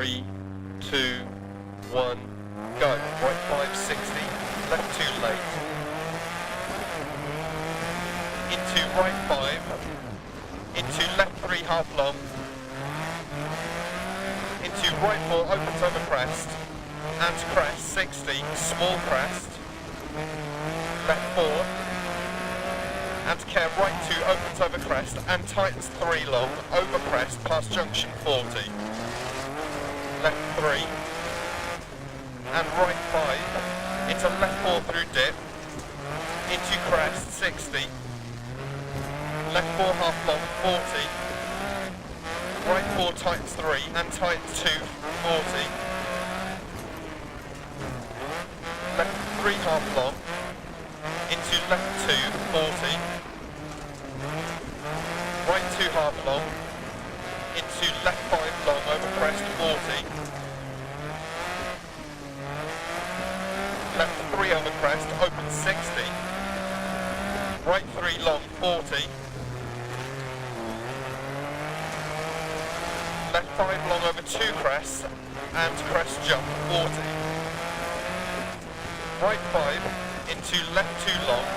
3, 2, 1, go. Right 5, 60, left 2 late. Into right 5, into left 3 half long. Into right 4, opens over crest, and crest 60, small crest. Left 4, and care right 2, opens over crest, and tightens 3 long, over crest, past junction 40. Left 3, and right 5, into left 4 through dip, into crest 60, left 4 half long 40, right 4 tightens 3, and tightens 2, 40, left 3 half long, into left 2, 40, right 2 half long, into left 5 long over crest 40, left 3 over crest, open 60, right 3 long 40, left 5 long over 2 crests, and crest jump 40, right 5, into left 2 long,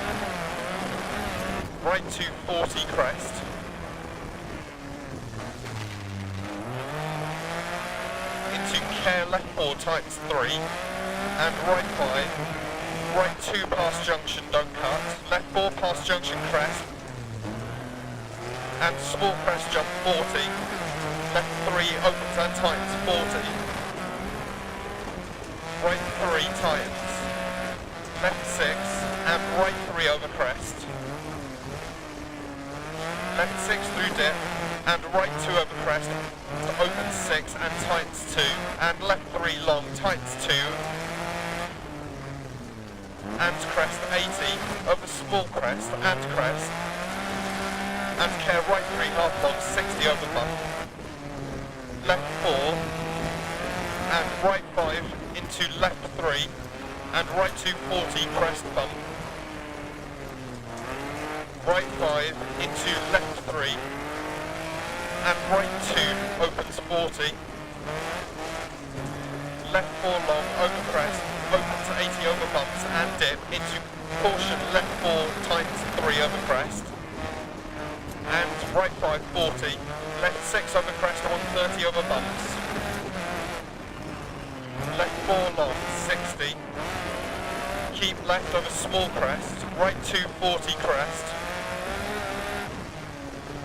right 2 40 crest, into care left 4 tightens 3, and right 5, right 2 past junction don't cut, left 4 past junction crest, and small crest jump 40, left 3 opens and tightens 40, right 3 tightens, left 6, and right 3 over crest, left 6 through dip, and right 2 over crest, open 6 and tightens 2, and left 3 long, tightens 2, and crest 80, over small crest, and crest, and care right 3 half long, 60 over bump, left 4, and right 5, into left 3, and right 2 40 crest bump, right 5 into left 3, and right 2 opens 40, left 4 long over crest, opens 80 over bumps and dip, into caution left 4 tightens 3 over crest, and right 5 40, left 6 over crest 130 over bumps, left 4 long 60, keep left over small crest, right 2 40 crest,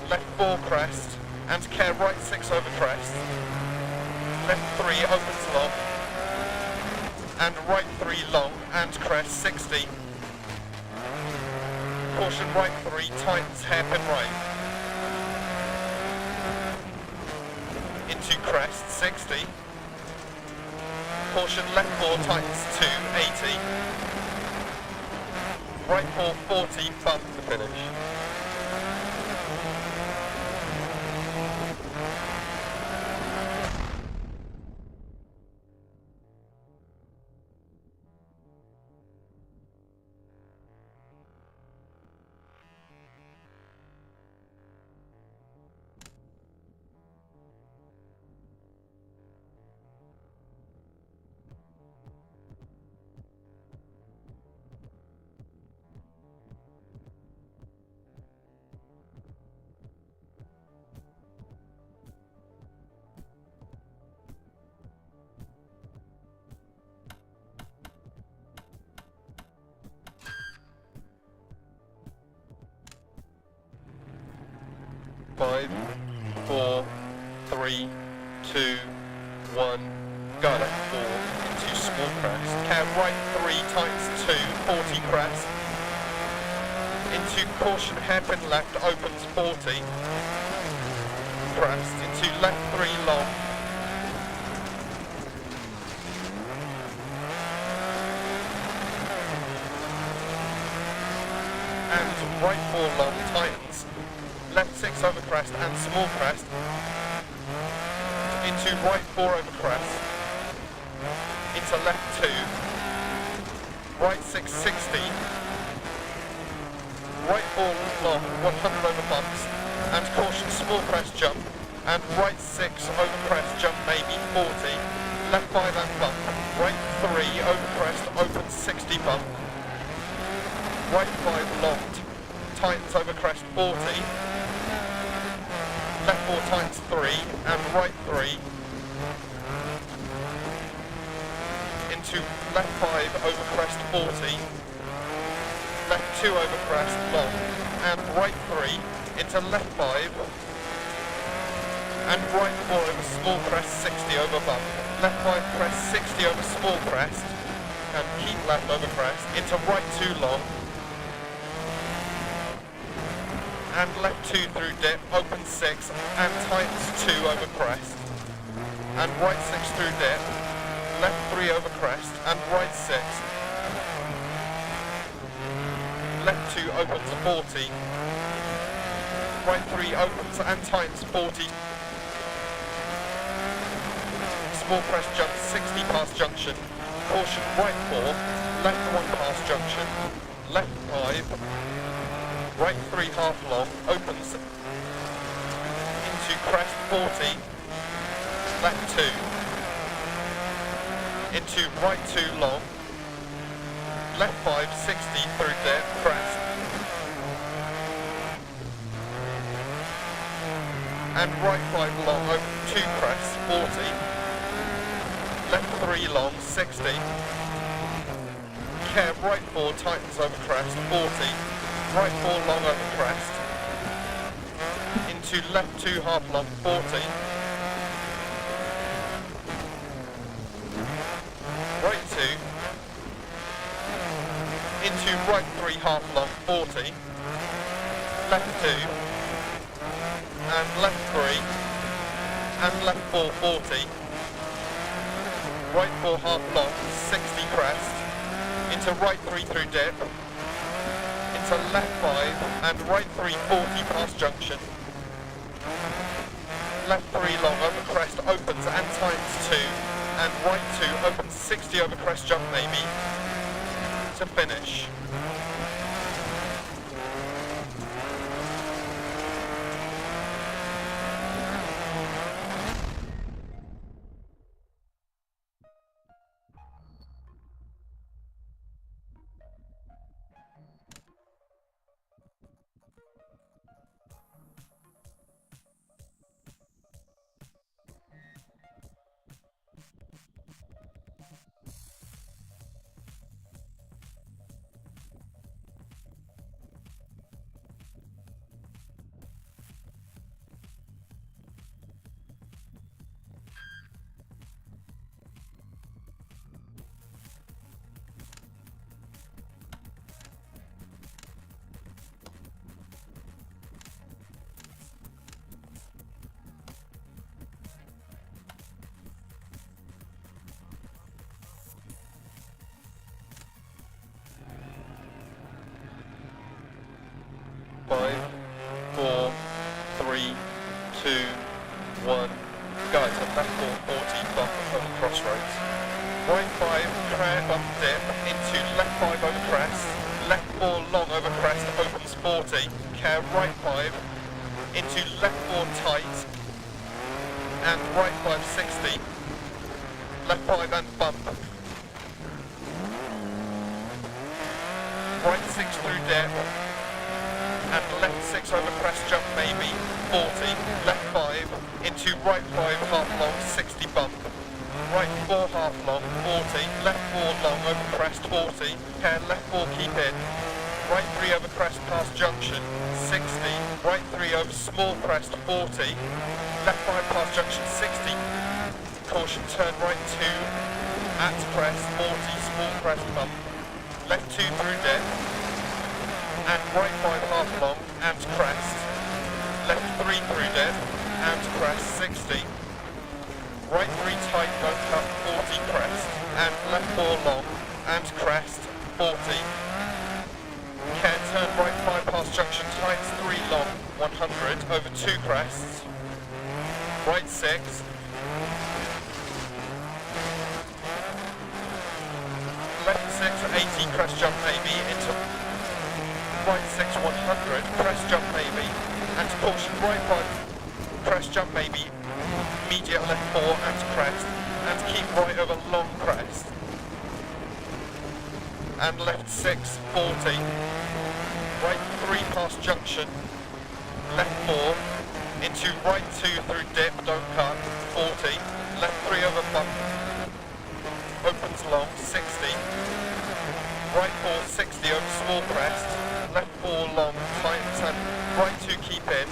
left 4 crest, and care right 6 over crest, left 3 opens long, and right 3 long, and crest 60, caution right 3 tightens hairpin right, into crest 60, caution left 4 tightens 2, 80, right 4 40 bump to finish. Five, 4, 3, 2, 1, go left 4 into small crest, care right 3 tightens 2, 40 crest, into caution hairpin left opens 40, crest, into left 3 long, and right 4 long tightens, left 6 over crest and small crest, into right 4 over crest, into left 2, right 6 60, right 4 long 100 over bumps, and caution small crest jump, and right 6 over crest, jump maybe 40, left 5 and bump, right 3 over crest, open 60 bump, right 5 long, tightens over crest 40, left 4 tightens 3 and right 3 into left 5 over crest 40, left 2 over crest long and right 3 into left 5 and right 4 over small crest 60 over bump, left 5 crest 60 over small crest and keep left over crest into right 2 long and left 2 through dip, open 6 and tightens 2 over crest and right 6 through dip, left 3 over crest and right 6, left 2 opens 40, right 3 opens and tightens 40, small crest jump 60 past junction, caution right 4, left 1 past junction, left 5, right 3 half long, opens into crest 40, left 2, into right 2 long, left 5 60 through dip, crest, and right 5 long, open 2 crest 40, left 3 long 60, care right 4 tightens over crest 40, right 4 long over crest, into left 2 half long 40, right 2, into right 3 half long 40, left 2, and left 3, and left 4 40, right 4 half long 60 crest, into right 3 through dip, into left 5 and right 3 40 past junction, left 3 long over crest opens and tightens 2 and right 2 opens 60 over crest jump maybe to finish. Five, 4, 3, 2, 1. Guys, at left 4, 40, bump over crossroads. Right 5, crest bump dip, into left 5 over crest, left 4 long over crest, opens 40, care right 5, into left 4 tight, and right 5 60, left 5 and bump. Right 6 through dip, and left 6 over crest jump maybe, 40, left 5, into right 5 half long, 60 bump, right 4 half long, 40, left 4 long over crest, 40, care left 4 keep in, right 3 over crest past junction, 60, right 3 over small crest, 40, left 5 past junction, 60, caution turn right 2, at crest, 40, small crest bump, left 2 through dip, and right 5 half long and crest, left 3 through dip and crest 60, right 3 tight don't cut 40 crest, and left 4 long and crest 40, care turn right 5 past junction tights 3 long 100 over 2 crests, right 6, left 6 80 crest jump maybe into right 6 100, crest jump maybe, and caution right 5 crest jump maybe, immediate left 4 and crest, and keep right over long crest. And left 6, 40, right 3 past junction, left 4, into right 2 through dip, don't cut, 40, left 3 over bump, opens long, 60, right 4, 60 over small crest, left 4 long, tightens and right 2 keep in,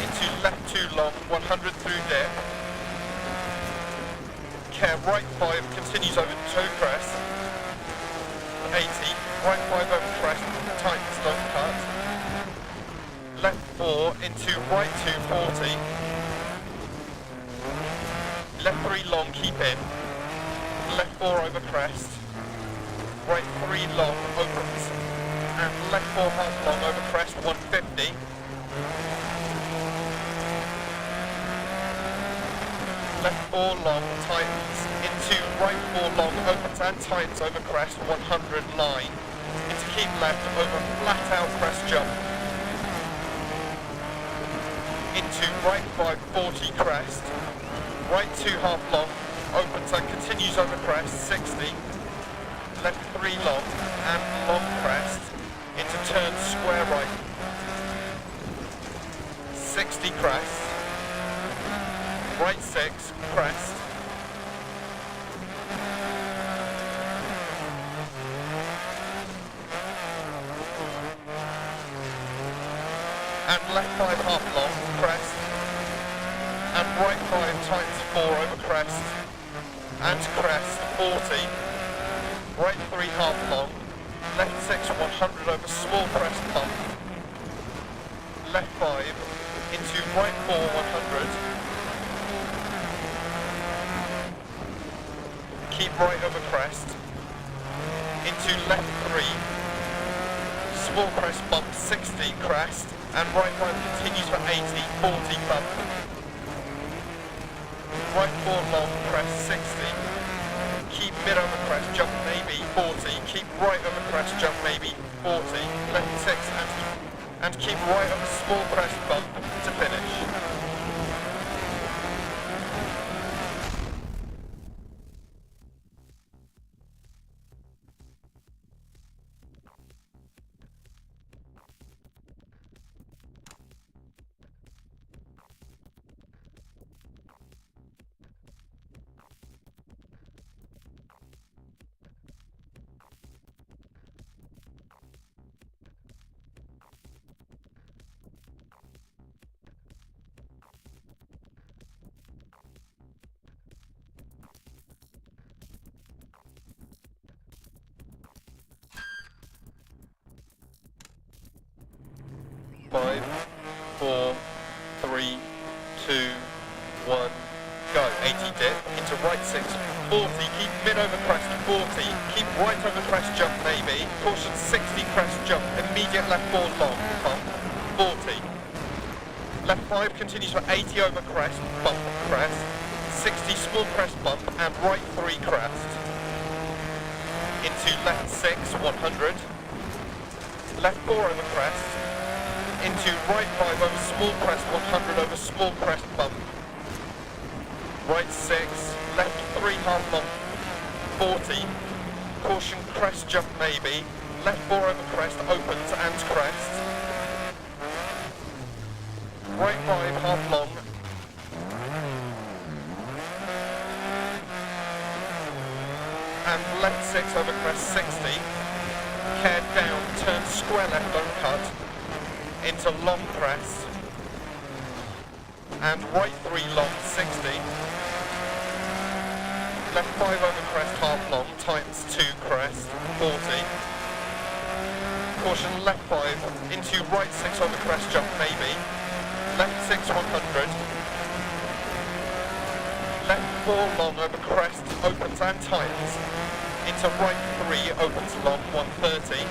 into left 2 long, 100 through dip, care right 5 continues over 2 crest, 80, right 5 over crest, tightens, don't cut, left 4 into right 2, 40, left 3 long, keep in, left 4 over crest, right 3 long, opens, and left 4 half long over crest, 150, left 4 long, tightens, into right 4 long, opens and tightens over crest, 100 line, into keep left over flat out crest jump, into right 5, 40 crest, right 2 half long, opens and continues over crest, 60, left 3 long, and long crest, into turn square right, 60 crest, right 6, crest, and left 5 half long, crest, and right 5 tightens 4 over crest, and crest, 40, right 3 half long, left 6 100 over small crest bump, left 5 into right 4 100, keep right over crest, into left 3, small crest bump 60 crest, and right 5 continues for 80, 40 bump, right 4 long crest 60, keep mid over crest jump maybe 40, keep right over crest jump maybe 40, left 6 and keep right over small crest bump to finish. Five, 4, 3, 2, 1, go. 80 dip, into right 6, 40, keep mid over crest, 40, keep right over crest jump maybe, caution 60 crest jump, immediate left 4 long, bump, 40. Left 5 continues for 80 over crest, bump, crest, 60 small crest bump, and right 3 crest. Into left 6, 100, left 4 over crest, into right 5 over small crest, 100 over small crest bump, right 6, left 3 half long, 40, caution crest jump maybe, left 4 over crest, opens and crest, right 5 half long, and left 6 over crest, 60, care down, turn square left, don't cut, into long crest, and right 3 long, 60, left 5 over crest, half long, tightens 2 crest, 40, caution left 5, into right 6 over crest jump maybe, left 6 100, left 4 long over crest, opens and tightens, into right 3, opens long, 130,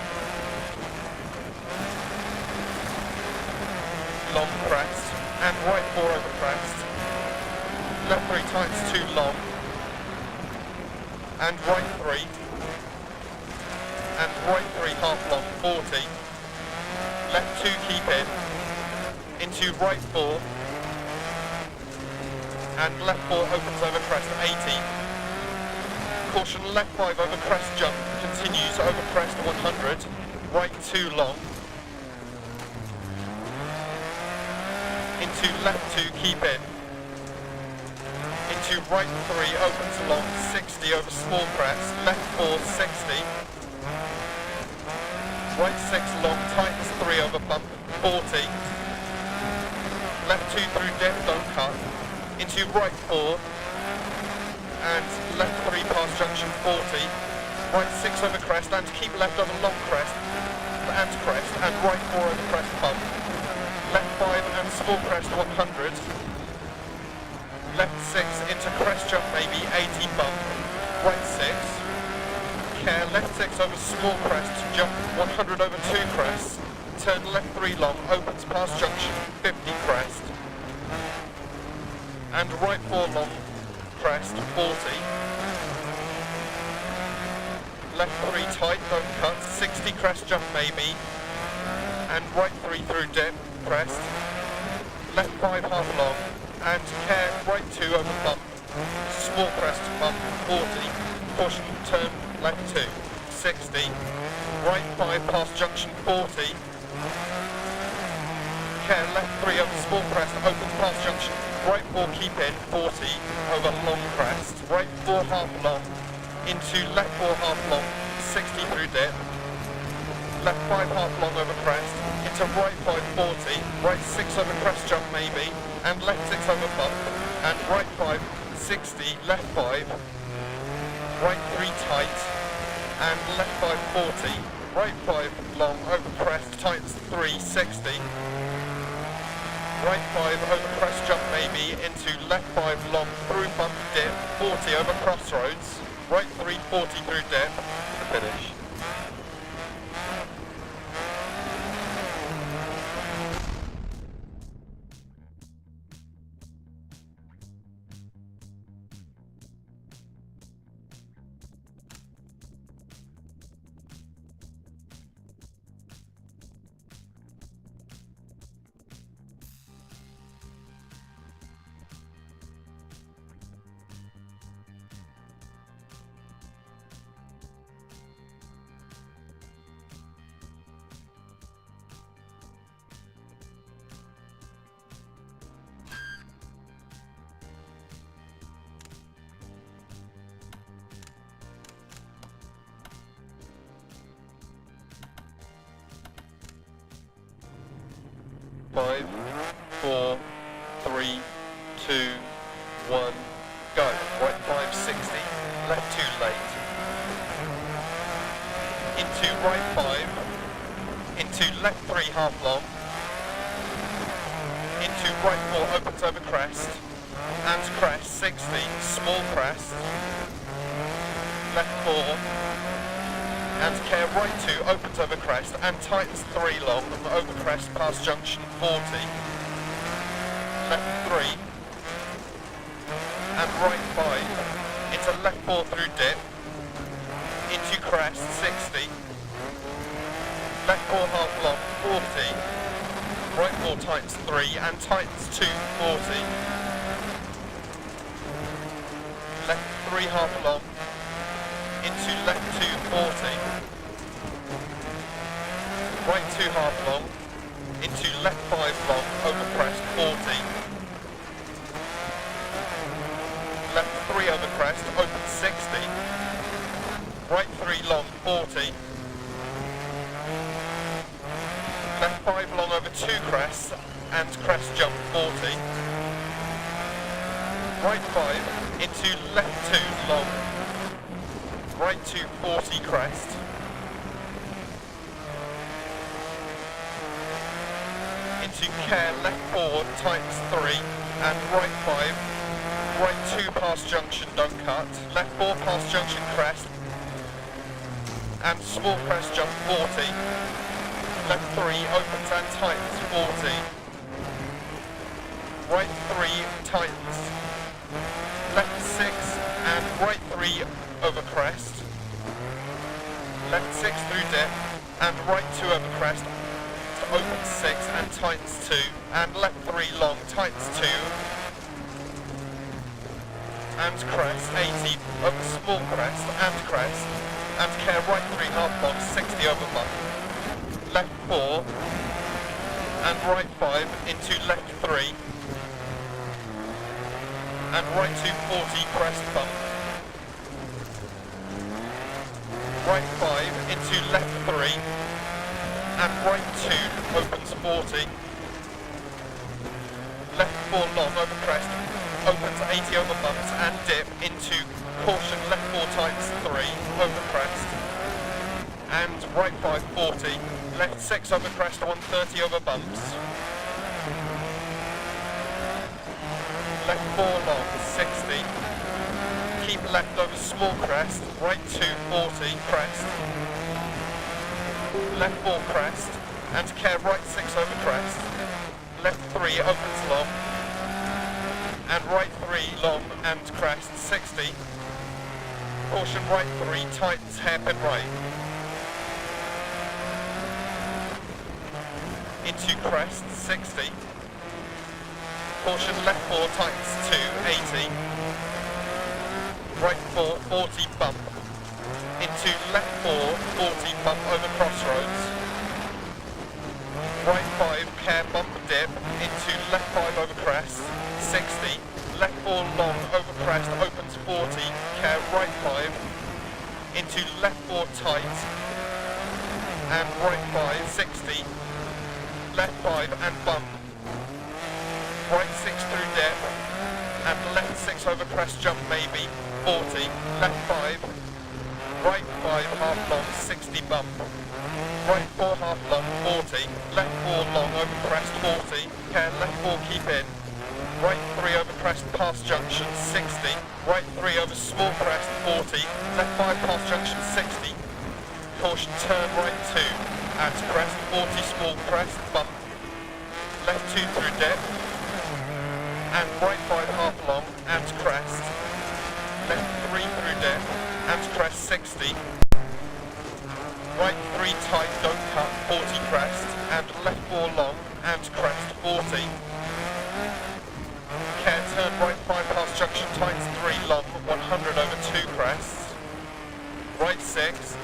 long crest, and right 4 over crest, left 3 tightens 2 long, and right 3, and right 3 half long, 40, left 2 keep in, into right 4, and left 4 opens over crest 80. Caution, left 5 over crest jump, continues over crest 100, right 2 long. Into left 2, keep in. Into right 3, opens long, 60 over small crest, left 4, 60. Right 6 long, tightens 3 over bump, 40. Left 2 through dip, don't cut. Into right 4. And left 3 past junction, 40. Right 6 over crest, and keep left over long crest, and crest, and right 4 over crest bump. Left 5 and small crest, 100. Left 6 into crest jump maybe, 80 bump. Right 6. Care, left 6 over small crest, jump 100 over 2 crests, turn left 3 long, opens past junction, 50 crest, and right 4 long, crest, 40, left 3 tight, don't cut, 60 crest jump maybe, and right 3 through dip, crest, left 5 half long, and care, right 2 over bump, small crest, bump, 40, caution, turn, left 2, 60, right 5 past junction 40, care left 3 over small crest, opens past junction, right 4 keep in, 40 over long crest, right 4 half long, into left 4 half long, 60 through dip, left 5 half long over crest, into right 5 40, right 6 over crest jump maybe, and left 6 over bump, and right 5 60, left 5, right 3 tight, and left 5 40, right 5 long over crest, tightens 3 60, right 5 over crest jump maybe, into left 5 long through bump dip, 40 over crossroads, right 3 40 through dip, finish. Five, 4, 3, 2, 1, go. Right 5, 60, left 2 late. Into right 5, into left 3 half long, into right 4 opens over crest, and crest 60, small crest, left 4, and care right 2 opens over crest and tightens 3 long over crest past junction 40, left 3 and right 5 into left 4 through dip, into crest 60, left 4 half long 40, right 4 tightens 3 and tightens 2 40, left 3 half long, into left 2 40, right 2 half long, into left 5 long over crest 40, left 3 over crest open 60, right 3 long 40, left 5 long over 2 crests and crest jump 40, right 5 into left 2 long, right 2 40 crest, into care left 4 tightens 3 and right 5, right 2 past junction don't cut, left 4 past junction crest and small crest jump 40, left 3 opens and tightens 40, right 3 tightens, left 6 and right 3 over crest, left 6 through dip, and right 2 over crest, to open 6 and tightens 2, and left 3 long, tightens 2, and crest, 80 over small crest and crest, and care right 3 half long, 60 over bump, left 4, and right 5 into left 3, and right 240 crest bump, right 5 into left 3, and right 2 opens 40, left 4 long over crest, opens 80 over bumps and dip into caution left 4 times 3 over crest, and right 5 40, left 6 over crest 130 over bumps, left 4 long 60, keep left over small crest, right 2 40 crest, left 4 crest, and care right 6 over crest, left 3 opens long, and right 3 long and crest 60, caution right 3 tightens hairpin right, into crest 60, caution left 4 tightens 2 80, right 4 40 bump, into left 4 40 bump over crossroads, right 5 care bump dip into left 5 over crest 60, left 4 long over crest opens 40, care right 5 into left 4 tight and right 5 60, left 5 and bump, right 6 through dip and left 6 over crest jump maybe 40, left 5, right 5 half long 60 bump, right 4 half long 40, left 4 long over crest 40, care left 4 keep in, right 3 over crest past junction 60, right 3 over small crest 40, left 5 past junction 60, caution turn right 2 at crest 40 small crest bump, left 2 through dip, and right 5 half long and crest, left 3 through dip and crest 60, right 3 tight don't cut 40 crest, and left 4 long and crest 40, care turn right 5 past junction tights 3 long 100 over 2 crests, right 6,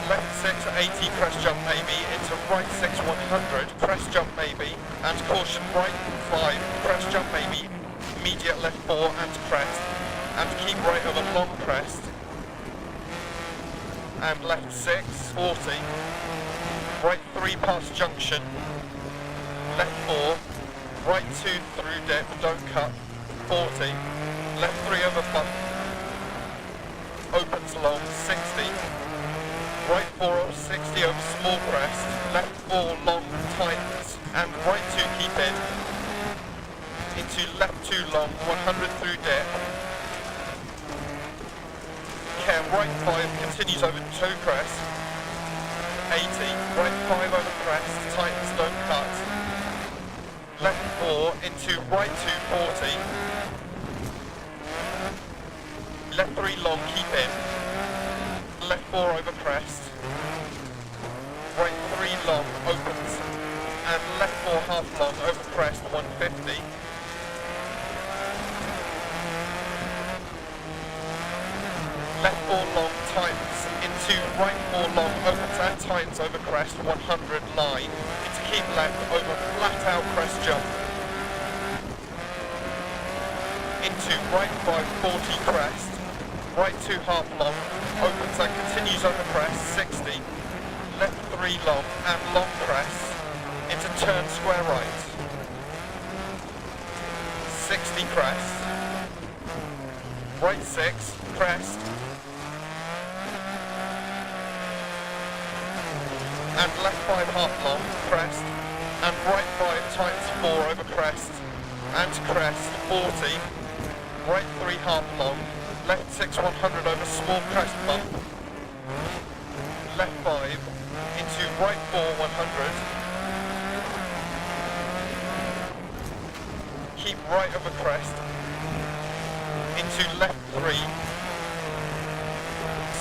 left 6 80 crest jump maybe into right 6 100 crest jump maybe, and caution right 5 crest jump maybe, immediate left 4 and crest, and keep right over long crest, and left 6 40, right 3 past junction, left 4, right 2 through dip, don't cut, 40, left 3 over bump, opens long, 60, right 4 over 60 over small crest, left 4 long tightens, and right 2 keep in, into left 2 long, 100 through dip, care right 5 continues over 2 crest, 80, right 5 over crest, tightens don't cut, left 4 into right 240, left 3 long keep in, left 4 over crest, right 3 long opens, and left 4 half long over crest 150, left 4 long tightens into right 4 long opens and tightens over crest 100 line, into keep left over flat out crest jump, into right 5 40 crest, right 2 half long, opens and continues over crest 60, left 3 long and long crest, into turn square right, 60 crest, right 6 crest, and left 5 half long, crest, and right 5 tightens 4 over crest, and crest 40, right 3 half long, left 6 100 over small crest bump, left 5 into right 4 100, keep right over crest, into left 3,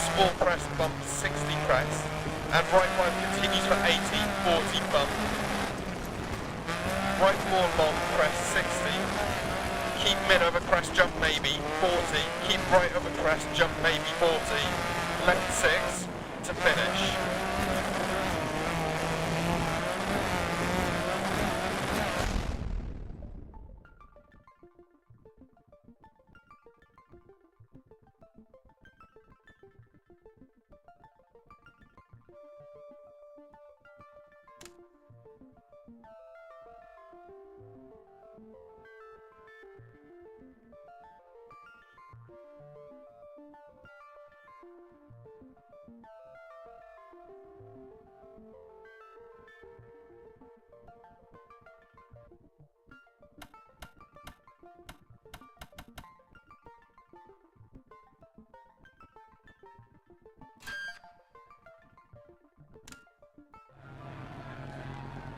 small crest bump 60 crest, and right 5 continues for 80, 40 bump, right 4 long crest 60, keep mid over crest, jump maybe, 40, keep right over crest, jump maybe, 40, left 6 to finish.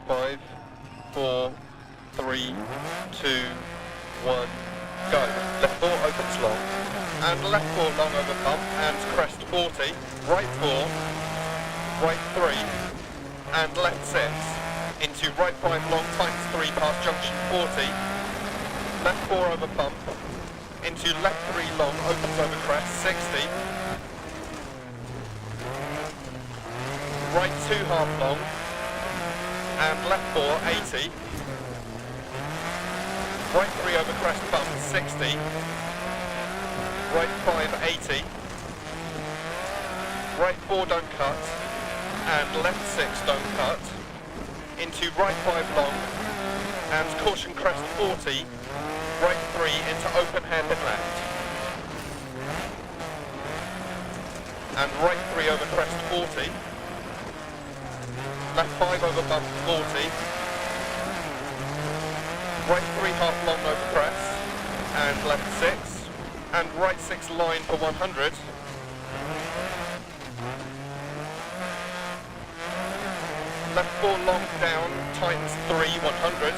Five, 4, 3, 2, 1, go. Left 4 opens long, and left 4 long over bump, and crest 40, right 4, right 3, and left 6, into right 5 long tightens 3 past junction 40, left 4 over bump, into left 3 long opens over crest 60, right 2 half long, and left 4, 80, right 3 over crest bump, 60, right 5, 80, right 4 don't cut, and left 6 don't cut, into right 5 long, and caution crest 40, right 3 into open hairpin left, and right 3 over crest 40, left 5 over bump 40, right 3 half long over crest, and left 6, and right 6 line for 100, left 4 long down, tightens 3, 100,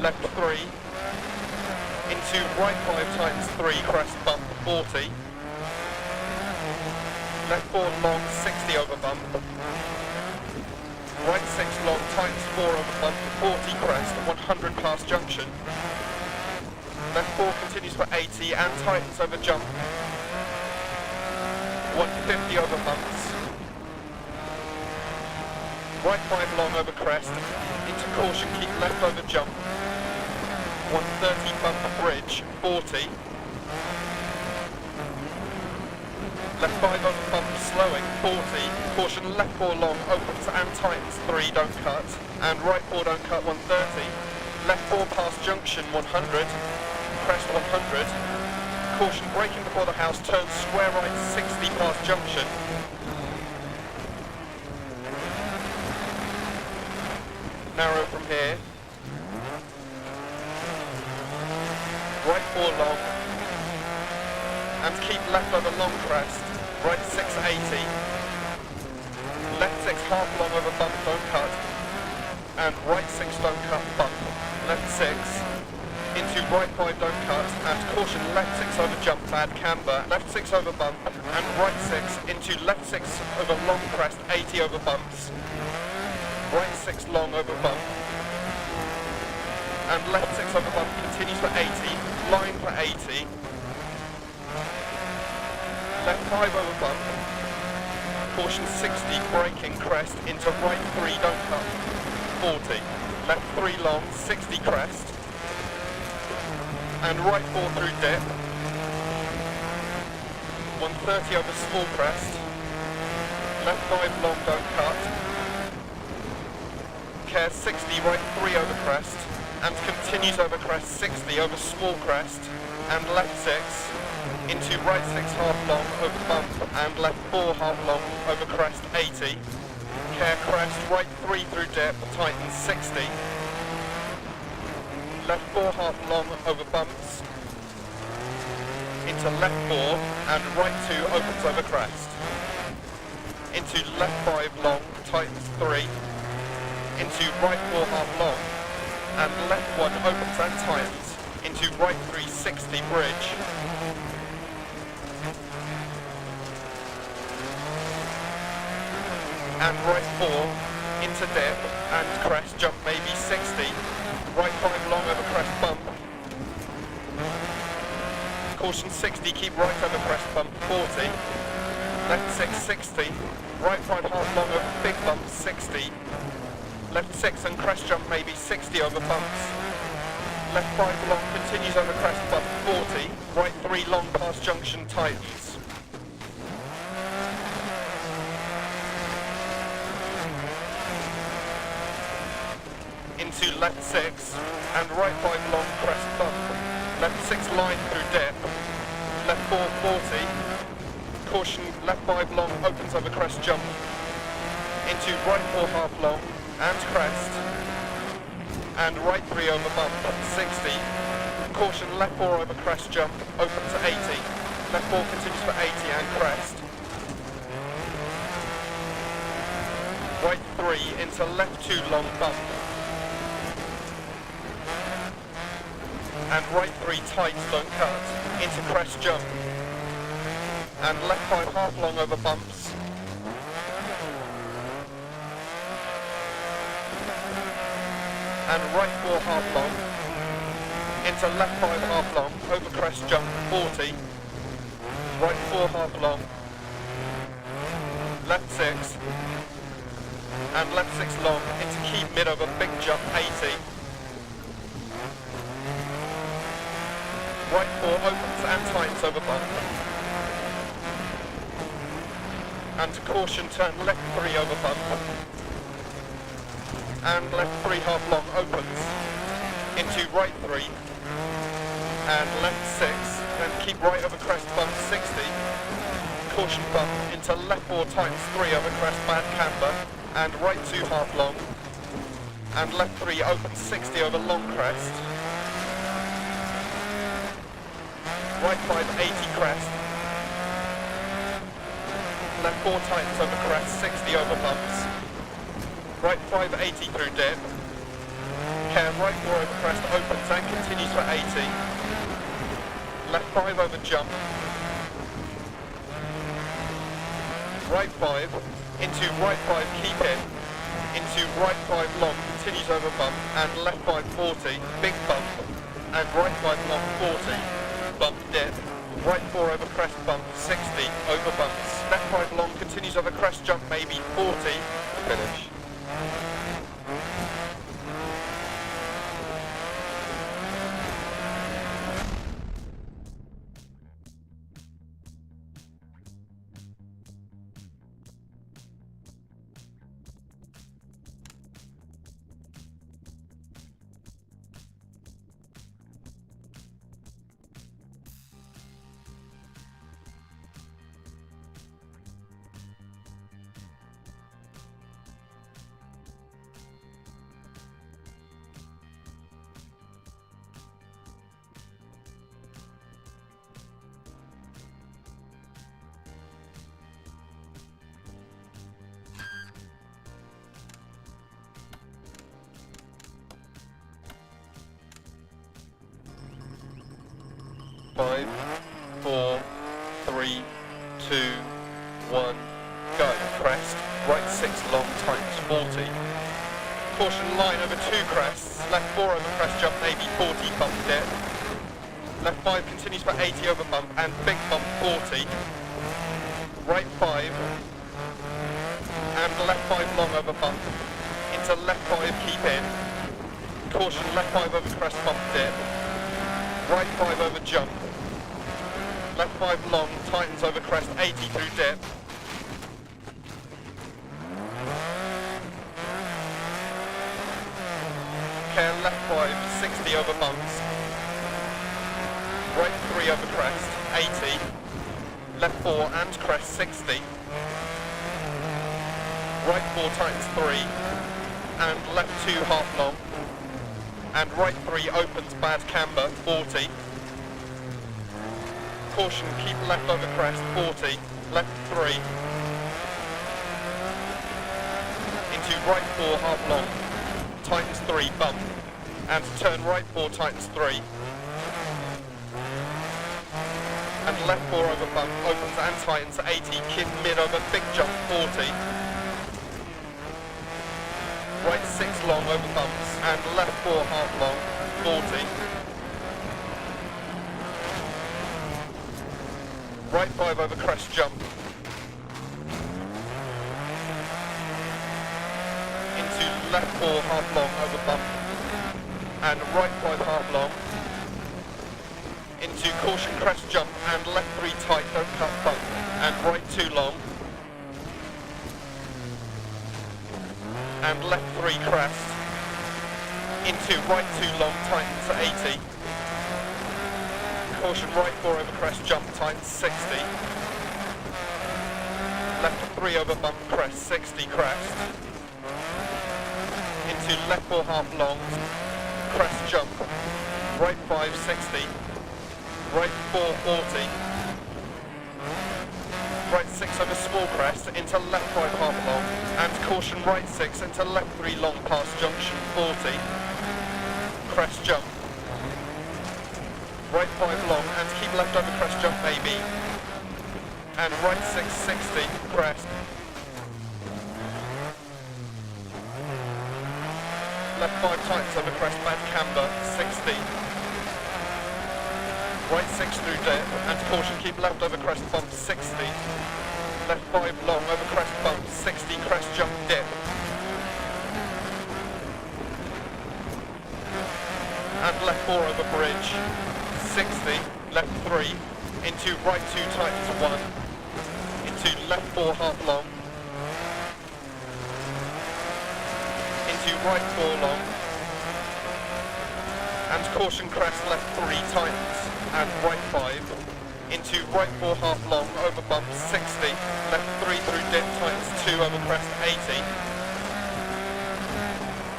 left 3, into right 5 tightens 3, crest bump 40, left 4 long, 60 over bump, right 6 long, tightens 4 over bump, 40 crest, 100 past junction, left 4 continues for 80 and tightens over jump, 150 over bumps, right 5 long over crest, into caution, keep left over jump, 130 bump bridge, 40, left 5 over bump, slowing, 40, caution left 4 long, opens and tightens 3, don't cut, and right 4 don't cut, 130, left 4 past junction, 100, crest 100, caution braking before the house, turn square right, 60 past junction, narrow from here, right 4 long, and keep left over long crest, right 6 80, left 6 half long over bump, don't cut, and right 6 don't cut, bump, left 6, into right 5 don't cut, and caution left 6 over jump, bad camber, left 6 over bump, and right 6 into left 6 over long crest, 80 over bumps, right 6 long over bump, and left 6 over bump continues for 80, line for 80, left 5 over bump, caution 60, braking crest, into right 3, don't cut, 40, left 3 long, 60 crest, and right 4 through dip, 130 over small crest, left 5 long, don't cut, care 60, right 3 over crest, and continues over crest 60 over small crest, and left 6, into right 6 half long over bump, and left 4 half long over crest 80, care crest, right 3 through dip, tightens 60, left 4 half long over bumps, into left 4, and right 2 opens over crest, into left 5 long, tightens 3, into right 4 half long, and left 1 opens and tightens, into right 3 60 bridge, and right 4 into dip and crest jump maybe 60, right 5 long over crest bump. Caution 60, keep right over crest bump, 40. Left 6, 60. Right 5 half long over big bump, 60. Left 6 and crest jump maybe 60 over bumps. Left 5 long continues over crest bump, 40. Right 3 long past junction tightens. Into left 6 and right 5 long crest bump. Left 6 line through dip. Left 4, 40. Caution, left 5 long opens over crest jump. Into right 4 half long and crest. And right 3 over bump, 60. Caution, left 4 over crest jump, open to 80. Left 4 continues for 80 and crest. Right 3 into left 2 long bump. And right 3 tight, don't cut. Into crest jump. And left 5 half long over bumps. And right 4 half long. Into left 5 half long, over crest jump, 40. Right 4 half long. Left 6. And left 6 long, into keep mid over big jump, 80. Right 4 opens and tightens over bump. And to caution, turn left 3 over bump. And left 3 half long opens. Into right 3. And left 6. Then keep right over crest bump, 60. Caution bump into left 4 tightens 3 over crest bad camber. And right 2 half long. And left 3 opens 60 over long crest. Right 5, 80 crest. Left 4 tightens over crest, 60 over bumps. Right 5, 80 through dip. Care, right 4 over crest, opens and continues for 80. Left 5 over jump. Right 5, into right 5, keep in. Into right 5 long, continues over bump, and left 5, 40, big bump. And right 5 long, 40. Bump dip, right 4 over crest bump, 60, over bumps, left 5 long, continues over crest jump, maybe 40, finish. Five, 4, 3, 2, 1, go. Crest, right 6 long tightens 40. Caution line over 2 crests, left 4 over crest jump, maybe 40, bump dip. Left 5 continues for 80 over bump and big bump 40. Right 5 and left 5 long over bump. Into left 5, keep in. Caution, left 5 over crest bump dip. Right 5 over jump. Left 5 long, tightens over crest, 80 through dip. Care, left 5, 60 over bumps. Right 3 over crest, 80. Left 4 and crest, 60. Right 4 tightens 3. And left 2 half long. And right 3 opens bad camber, 40. Caution, keep left over crest, 40. Left 3. Into right 4 half long. Tightens 3, bump. And turn right 4 tightens 3. And left 4 over bump, opens and tightens 80. Keep mid over big jump, 40. right 6 long over bumps, and left 4 half long, 40. Right 5 over crest jump. Into left 4 half long over bump, and right 5 half long. Into caution crest jump and left 3 tight, don't cut bump, and right 2 long. And left 3 crest. Into right 2 long, tightens at 80. Caution right 4 over crest jump, tightens 60. Left 3 over bump crest, 60 crest. Into left 4 half long, crest jump. Right 5, 60. Right 4, 40. Right 6 over small crest into left 5 half long, and caution right 6 into left 3 long past junction 40. Crest jump. Right 5 long and keep left over crest jump maybe. And right 6, 60, crest. Left 5 tightens over crest bad camber, 60. Right 6 through dip, and caution keep left over crest bump 60. Left 5 long over crest bump 60, crest jump dip. And left 4 over bridge 60, left 3, into right 2 tightens 1, into left 4 half long, into right 4 long, and caution crest left 3 tightens, and right 5, into right 4 half long, over bump 60, left 3 through dip, tightens 2 over crest 80,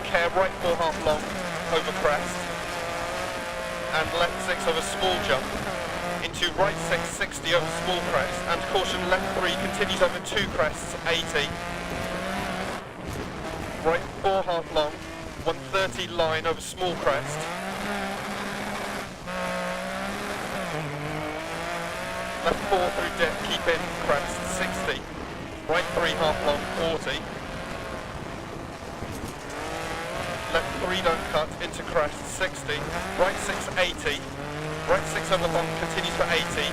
care right 4 half long, over crest, and left 6 over small jump, into right 6, 60 over small crest, and caution left 3 continues over 2 crests, 80, right 4 half long, 130 line over small crest, left 4 through dip, keep in, crest, 60, right 3 half long, 40, left 3 don't cut, into crest, 60, right 6, 80, right 6 over bump, continues for 80,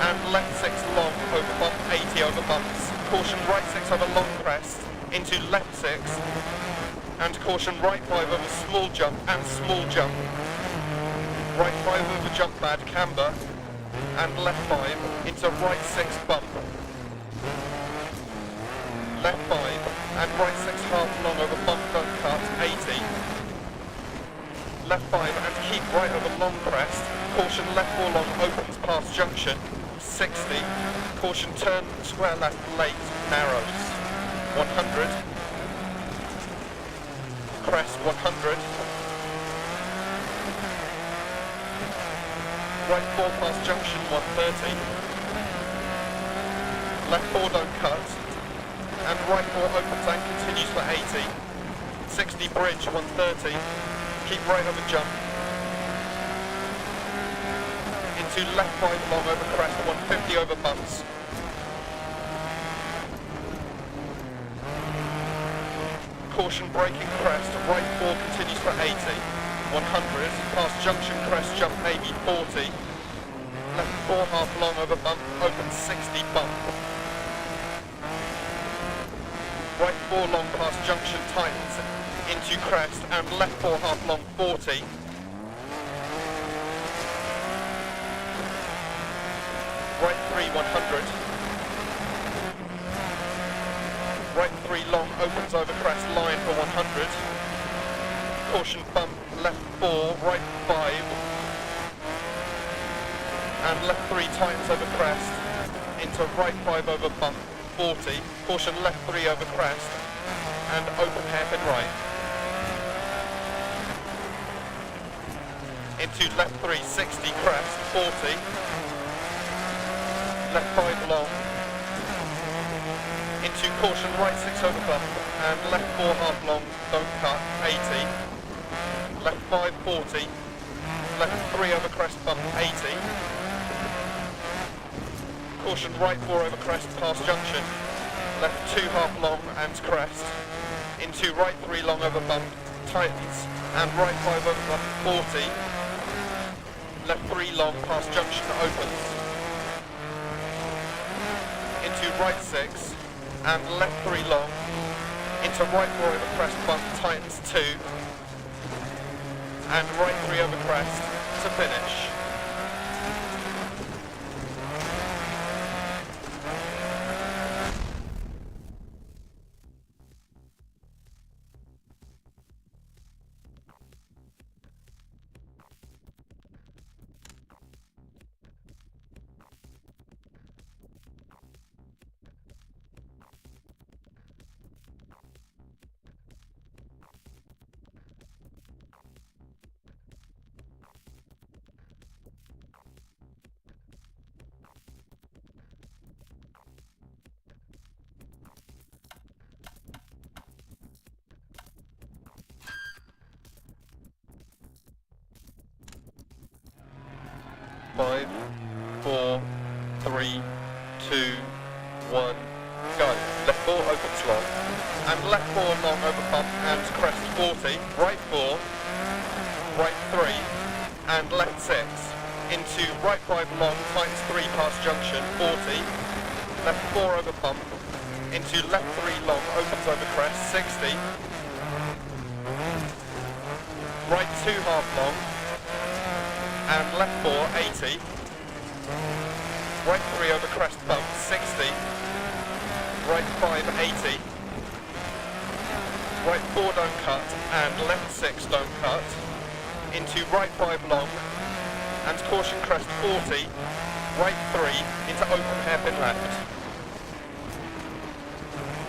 and left 6 long, over bump, 80 over bumps, caution right 6 over long crest, into left 6, and caution right 5 over small jump, and small jump, right 5 over jump bad, camber, and left 5, into right 6 bump, left 5, and right 6 half long over bump, don't cut, 80, left 5 and keep right over long crest, caution left 4 long opens past junction, 60, caution turn square left late, narrows, 100, crest 100, right 4 past junction 130, left 4 don't cut, and right 4 opens and continues for 80, 60 bridge 130, keep right over jump, into left 5 long over crest 150 over bumps, caution braking crest, right 4 continues for 80, 100, past junction crest jump maybe 40, left 4 half long over bump, open 60 bump, right 4 long past junction tightens, into crest, and left 4 half long 40, right 3 100, right 3 long opens over crest line for 100, caution bump left 4, right 5, and left 3 tightens over crest, into right 5 over bump 40, caution left 3 over crest, and open hairpin right, into left 3 60 crest 40, left 5 long, into caution right 6 over bump, and left 4 half long, don't cut, 80, left 5 40, left 3 over crest bump 80, caution right 4 over crest past junction, left 2 half long and crest, into right 3 long over bump, tightens, and right 5 over bump, 40, left 3 long past junction, opens, into right 6, and left 3 long, into right 4 over crest bump, tightens 2, and right 3 over crest to finish. Five, 4, 3, 2, 1, go. Left 4 opens long, and left 4 long over bump and crest 40, right 4, right 3, and left 6, into right 5 long, tightens 3 past junction, 40, left 4 over bump, into left 3 long, opens over crest, 60, right 2 half long, and left 4, 80, right 3 over crest bump, 60, right 5, 80, right 4 don't cut, and left 6 don't cut, into right 5 long, and caution crest 40, right 3, into open hairpin left,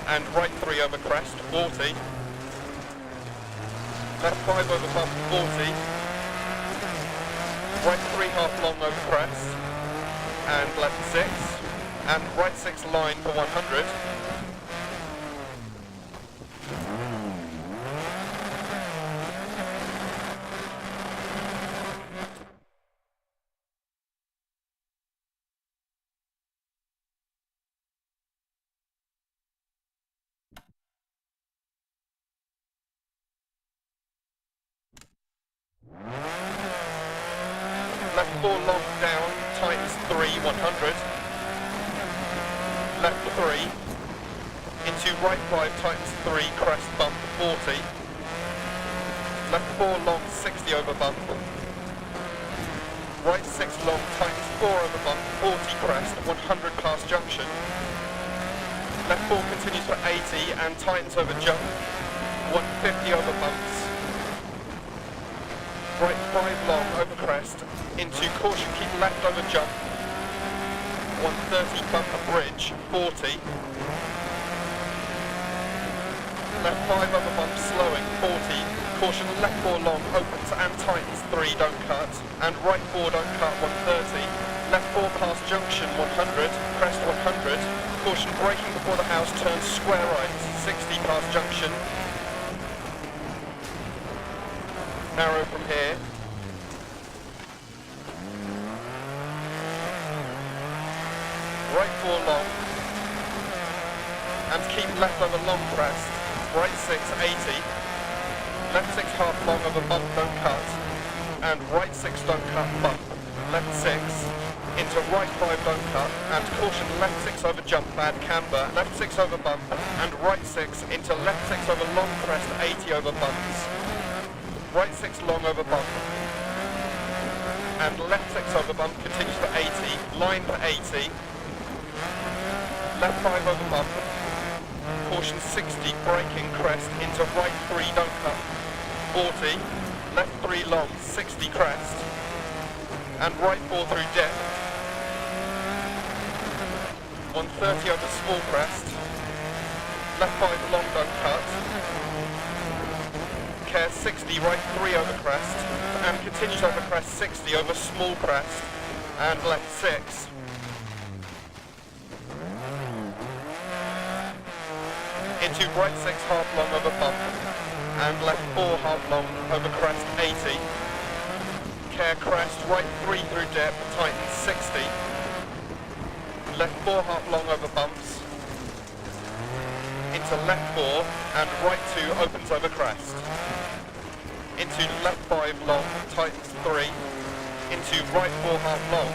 and right 3 over crest, 40, left 5 over bump, 40, right 3 half long over crest, and left 6, and right 6 line for 100, left 4 long down, tightens 3, 100, left 3, into right 5, tightens 3, crest bump 40, left 4 long, 60 over bump, right 6 long, tightens 4 over bump, 40 crest, 100 past junction, left 4 continues for 80 and tightens over jump, 150 over bumps, right 5 long over crest, into caution, keep left over jump, 130 bumper bridge, 40, left 5 over bump slowing, 40, caution left 4 long, opens and tightens 3, don't cut, and right 4 don't cut, 130, left 4 past junction, 100, crest 100, caution braking before the house, turns square right, 60 past junction, narrow from here, right 4 long, and keep left over long crest, right 6, 80, left 6 half long over bump, don't cut, and right 6 don't cut, bump, left 6, into right 5 don't cut, and caution left 6 over jump, bad camber, left 6 over bump, and right 6 into left 6 over long crest, 80 over bumps, right 6 long over bump, and left 6 over bump continues for 80, line for 80, left 5 over bump, caution 60, braking crest into right 3, don't cut, 40, left 3 long, 60 crest, and right 4 through dip, 130 over small crest, left 5 long, don't cut, care 60, right 3 over crest, and continues over crest 60 over small crest, and left 6. Into right 6 half long over bump, and left 4 half long over crest 80. Care crest, right 3 through dip, tightens 60. Left 4 half long over bumps. Into into left 4 and right 2 opens over crest. Into left 5 long, tightens 3, into right 4 half long,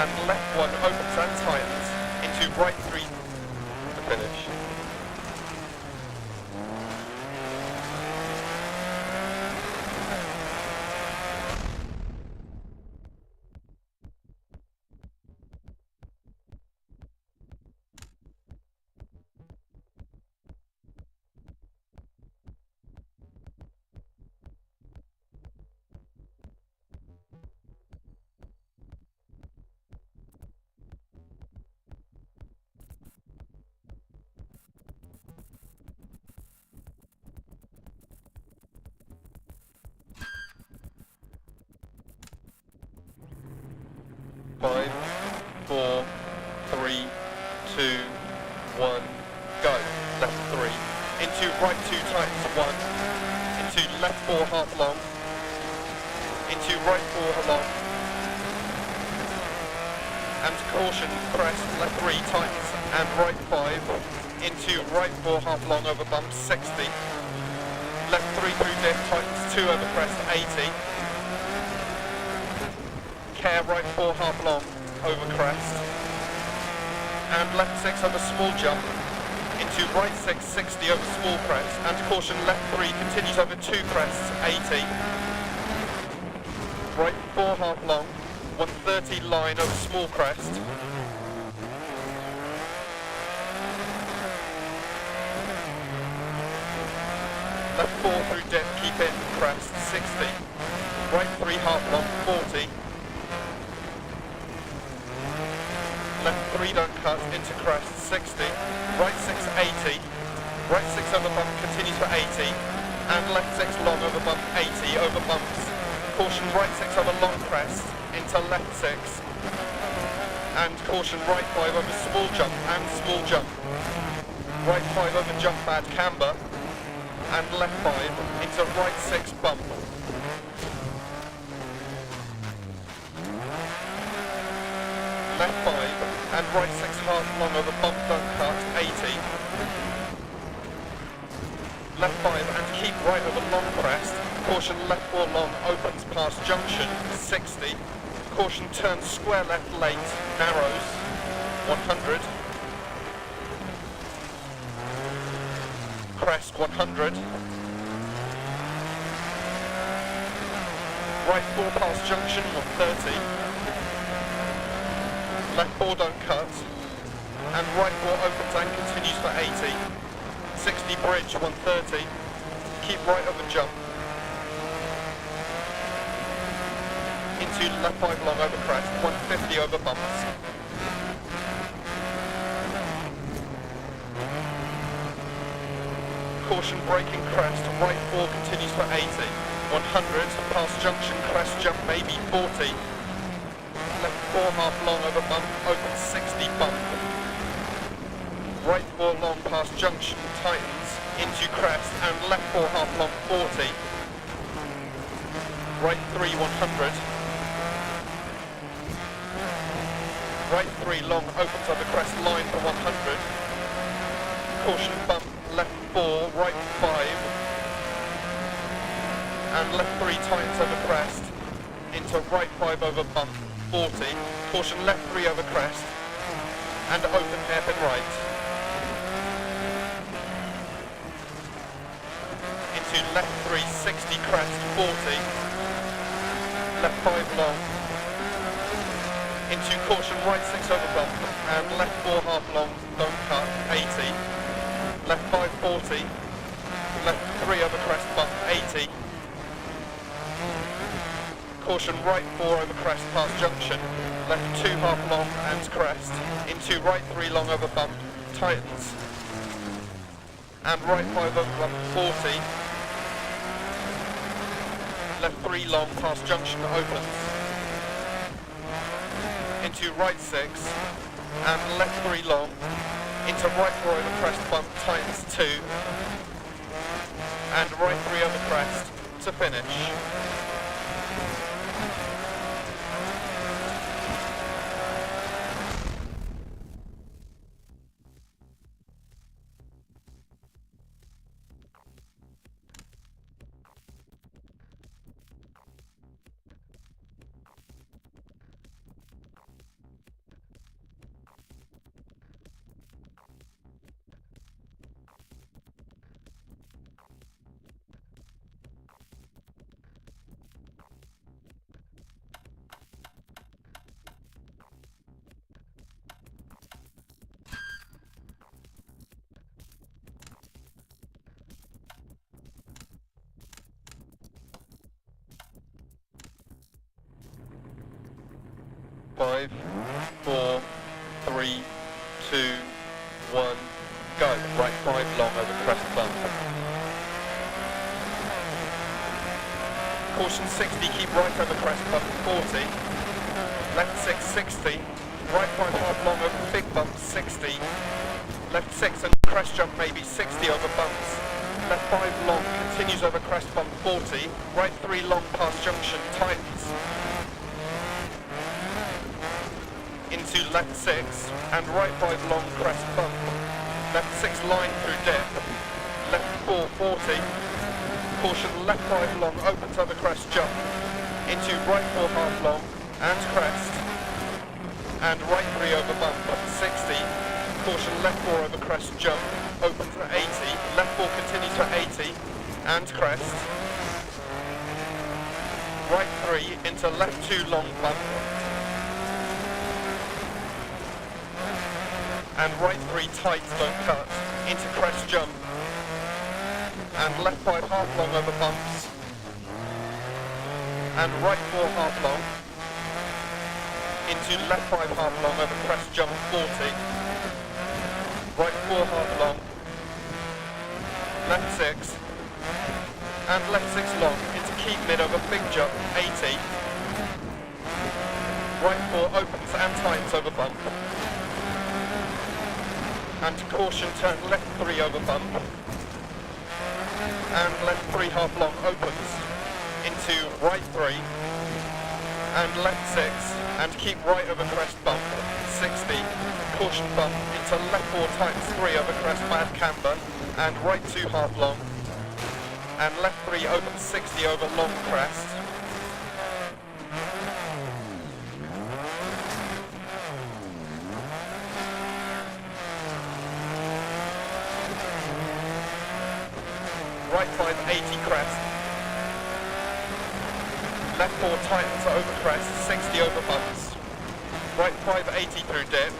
and left 1 opens and tightens, into right 3 to finish. Five, 4, 3, 2, 1, go. Left 3. Into right 2 tightens 1. Into left 4 half long. Into right 4 long. And caution, crest, left 3 tightens and right 5. Into right 4 half long over bump 60. Left 3 through dip tightens 2 over crest 80. Care right 4 half long over crest, and left 6 over small jump, into right 6 60 over small crest, and caution left 3 continues over 2 crests 80, right 4 half long, 130 line over small crest, left 4 through dip, keep in crest 60, right 3 half long 40, left 3 don't cut, into crest 60, right 6 80, right 6 over bump continues for 80, and left 6 long over bump 80, over bumps, caution right 6 over long crest, into left 6, and caution right 5 over small jump and small jump, right 5 over jump bad camber, and left 5 into right 6 bump. Left 5 and right 6 half long over bump don't cut 80. Left 5 and keep right over long crest. Caution left 4 long opens past junction 60. Caution turns square left late narrows 100. Crest 100. Right 4 past junction 130. Left 4 don't cut, and right 4 opens and continues for 80, 60 bridge 130, keep right over jump, into left 5 long over crest, 150 over bumps, caution braking crest, right 4 continues for 80, 100 past junction crest jump maybe 40, left 4 half long over bump, open 60 bump. Right 4 long past junction, tightens, into crest, and left 4 half long 40. Right 3 100. Right 3 long opens over crest line for 100. Caution bump, left 4, right 5. And left 3 tightens over crest, into right 5 over bump. 40, caution left 3 over crest, and open hairpin right. Into left 3, 60 crest, 40, left 5 long. Into caution right 6 over bump, and left 4 half long, don't cut, 80. Left 5, 40, left 3 over crest, bump, 80. Caution right 4 over crest past junction, left 2 half long and crest, into right 3 long over bump, tightens, and right 5 over bump 40, left 3 long past junction opens, into right 6, and left 3 long, into right 4 over crest bump, tightens 2, and right 3 over crest to finish. 5, 4, 3, 2, 1, go. Right 5 long over crest bump. Caution 60, keep right over crest bump 40. Left 6, 60. Right 5 half long over big bump 60. Left 6 and crest jump maybe 60 over bumps. Left 5 long continues over crest bump 40. Right 3 long past junction tightens. Into left 6 and right 5 long crest bump. Left 6 line through dip. Left 4, 40. Caution left 5 long opens over crest jump. Into right 4 half long and crest. And right 3 over bump 60. Caution left 4 over crest jump. Open for 80. Left 4 continues for 80 and crest. Right 3 into left 2 long bump. And right 3 tight, don't cut, into crest jump. And left 5 half long over bumps. And right 4 half long. Into left 5 half long over crest jump 40. Right 4 half long. Left 6. And left 6 long into keep mid over big jump 80. Right 4 opens and tightens over bump. And to caution turn left 3 over bump. And left 3 half long opens into right 3 and left 6 and keep right over crest bump 60, caution bump into left 4 tightens 3 over crest mad camber and right 2 half long and left 3 opens 60 over long crest. Right 5, 80 crest. Left 4 tightens over crest, 60 over bumps. Right 5, 80 through dip.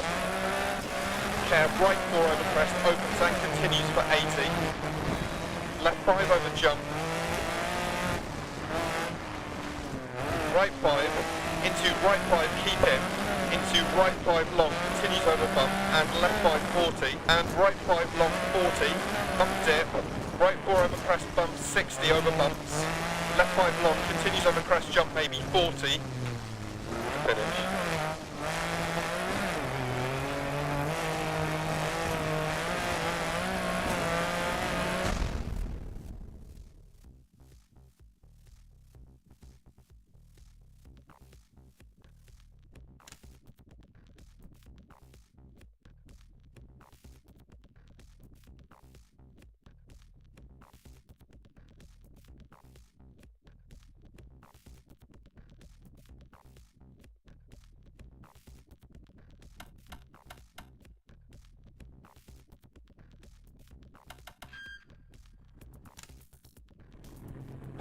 Care, right 4 over crest, opens and continues for 80. Left 5 over jump. Right 5, into right 5, keep in. Into right 5 long, continues over bump, and left 5, 40. And right 5 long, 40. Bump dip. Right 4 over crest bump, 60 over bumps. Left 5 long, continues over crest jump, maybe 40. Finish.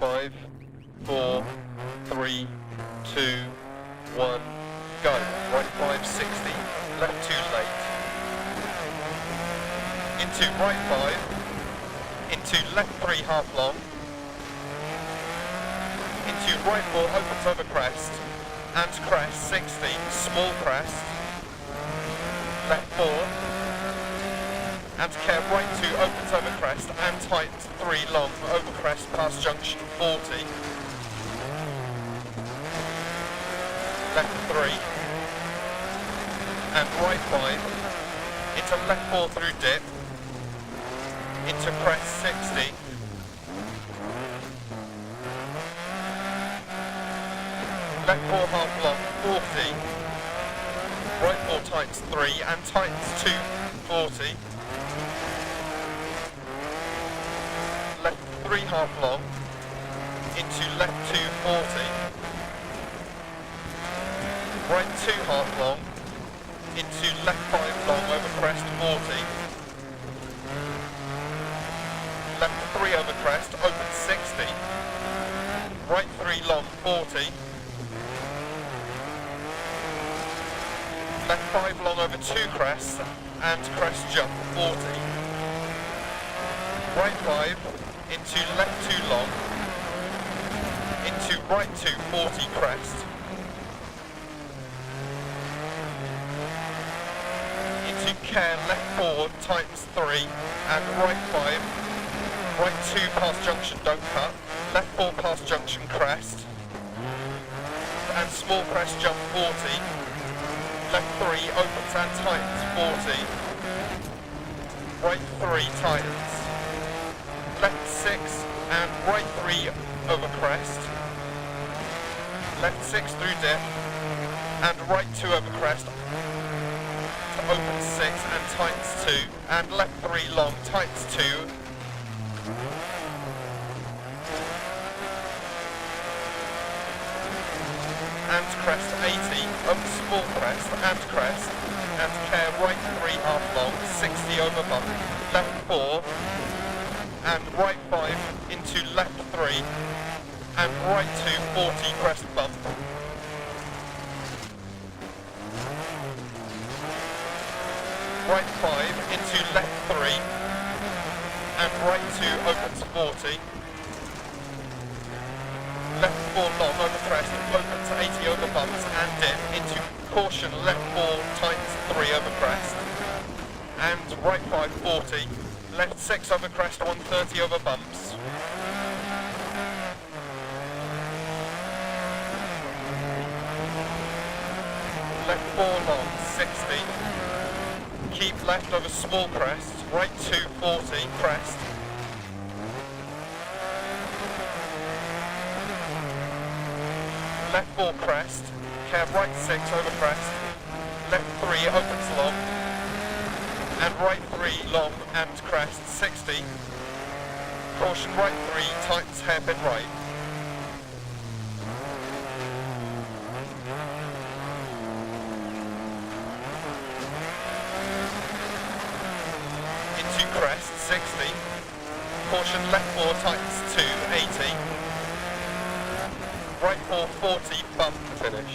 Five, 4, 3, 2, 1, go. Right 5, 60, left 2 late. Into right 5, into left 3 half long. Into right 4 opens over crest, and crest 60, small crest. Left 4. And care right 2 opens over crest and tightens 3 long over crest past junction 40. Left 3 and right 5 into left 4 through dip into crest 60. Left 4 half long 40. Right 4 tightens 3 and tightens 2 40. Left 3 half long into left 2 40. Right 2 half long into left 5 long over crest 40. Left 3 over crest open 60. Right 3 long 40. Left 5 long over 2 crests and crest jump 40. Right 5 into left 2 long, into right 2 40 crest. care, left 4, tightens 3, and right 5, right 2 past junction, don't cut, left 4 past junction, crest, and small crest jump 40, left 3 opens and tightens 40, right 3 tightens, left 6 and right 3 over crest, left 6 through dip, and right 2 over crest, to open 6 and tightens 2, and left 3 long, tightens 2, and crest 80, over small crest and crest, and care right 3 half long, 60 over bump, left 4, and right 5 into left 3, and right 2, 40 crest bump. Right 5 into left 3, and right 2 opens 40. Left 4 long over crest, opens 80 over bumps and dip into caution, left 4 tightens 3 over crest, and right 5 40, left 6 over crest, 130 over bumps. Left 4 long, 60, keep left over small crest, right 2 40, crest, left 4 crest, care right 6 over crest, left 3 opens long, and right 3 long and crest 60, caution right 3 tightens hairpin right, into crest 60, caution left 4 tightens 2, 80, right 4 40 bump finish.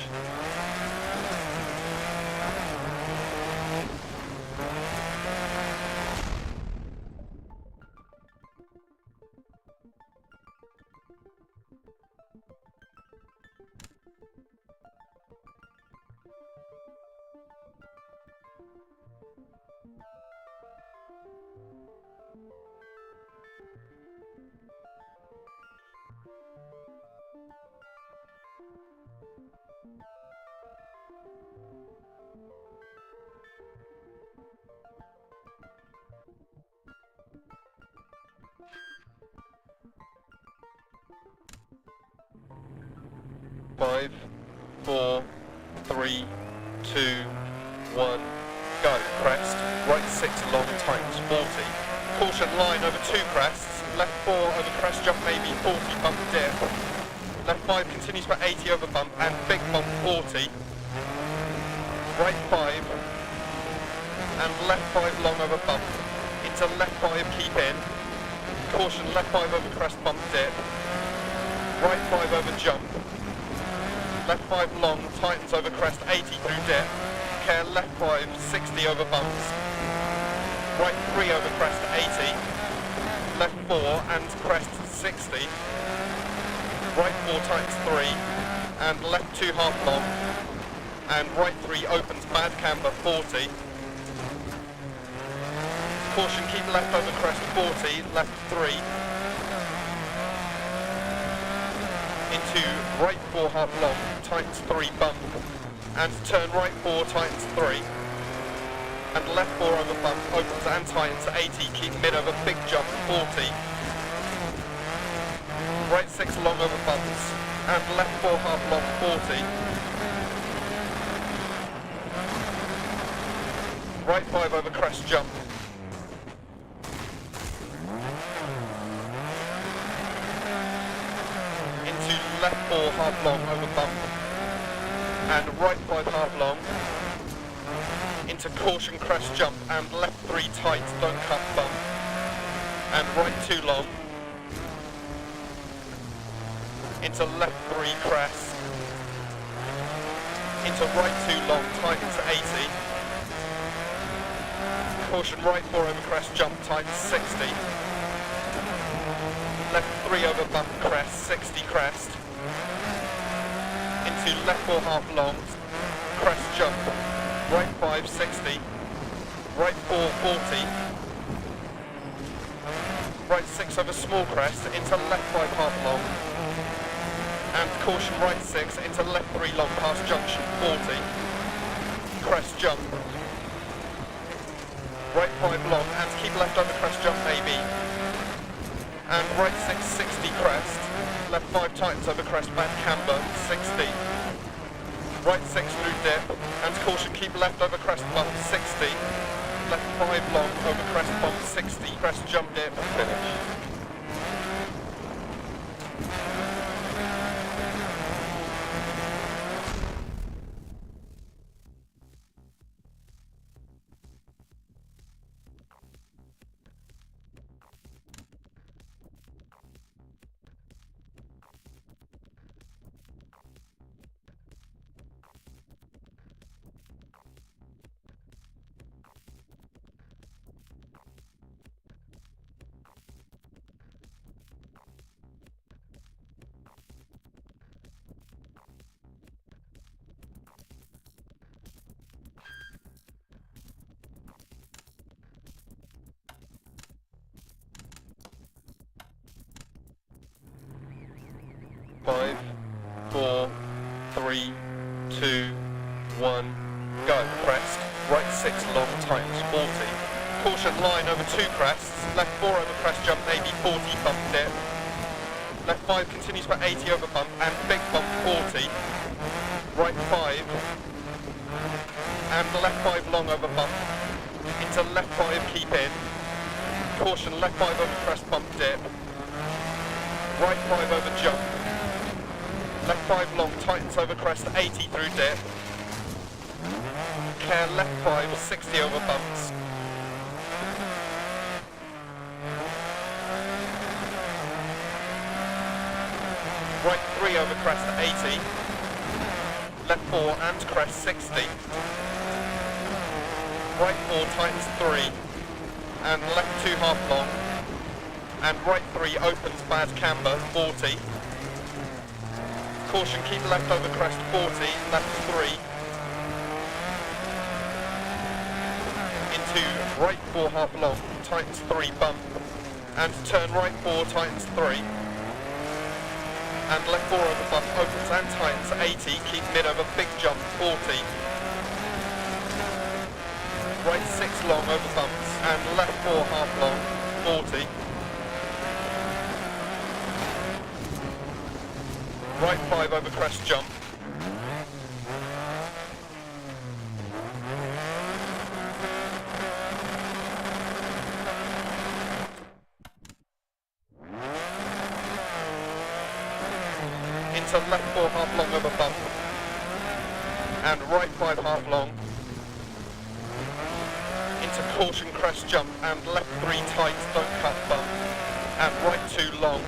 Five, 4, 3, 2, 1, go. Crest, right 6 long tightens 40. Caution line over 2 crests, left 4 over crest jump maybe 40 bump dip. Left 5 continues for 80 over bump and big bump 40. Right 5 and left 5 long over bump. Into left 5 keep in. Caution left 5 over crest bump dip. Right 5 over jump. Left 5 long, tightens over crest 80 through dip. Care left 5, 60 over bumps. Right 3 over crest 80. Left 4 and crest 60. Right 4 tightens 3. And left 2 half long. And right 3 opens bad camber 40. Caution keep left over crest 40, left 3. Into right 4 half long, tightens 3 bump, and turn right 4 tightens 3, and left 4 over bump, opens and tightens 80, keep mid over big jump 40, right 6 long over bumps, and left 4 half long 40, right 5 over crest jump, left 4 half long over bump, and right 5 half long, into caution crest jump, and left 3 tight, don't cut bump, and right 2 long, into left 3 crest, into right 2 long, tightens 80, caution right 4 over crest jump, tightens 60, left 3 over bump crest, 60 crest, into left 4 half long, crest jump, right 5, 60, right 4, 40, right 6 over small crest, into left 5 half long, and caution right 6, into left 3 long past junction 40, crest jump, right 5 long, and keep left over crest jump maybe, and right 6, 60 crest, left 5 tightens over crest back camber 60, right 6 through dip, and caution keep left over crest bump 60, left 5 long over crest bump 60, crest jump dip and finish. Five, 4, 3, 2, 1, go. Crest, right 6 long tightens 40. Caution line over 2 crests, left 4 over crest jump maybe 40 bump dip. Left 5 continues for 80 over bump and big bump 40. Right 5 and left 5 long over bump. Into left 5 keep in. Caution left 5 over crest bump dip. Right 5 over jump. Left 5 long, tightens over crest, 80 through dip. Care left 5, 60 over bumps. Right 3 over crest, 80. Left 4 and crest, 60. Right 4 tightens 3. And left 2 half long. And right 3 opens bad camber, 40. Caution, keep left over crest 40, left 3. Into right 4 half long, tightens 3 bump. And turn right 4, tightens 3. And left 4 over bump, opens and tightens 80, keep mid over big jump 40. Right 6 long over bumps, and left 4 half long, 40. Right 5 over crest jump. Into left 4 half long over bump. And right 5 half long. Into caution crest jump and left 3 tight, don't cut bump. And right 2 long.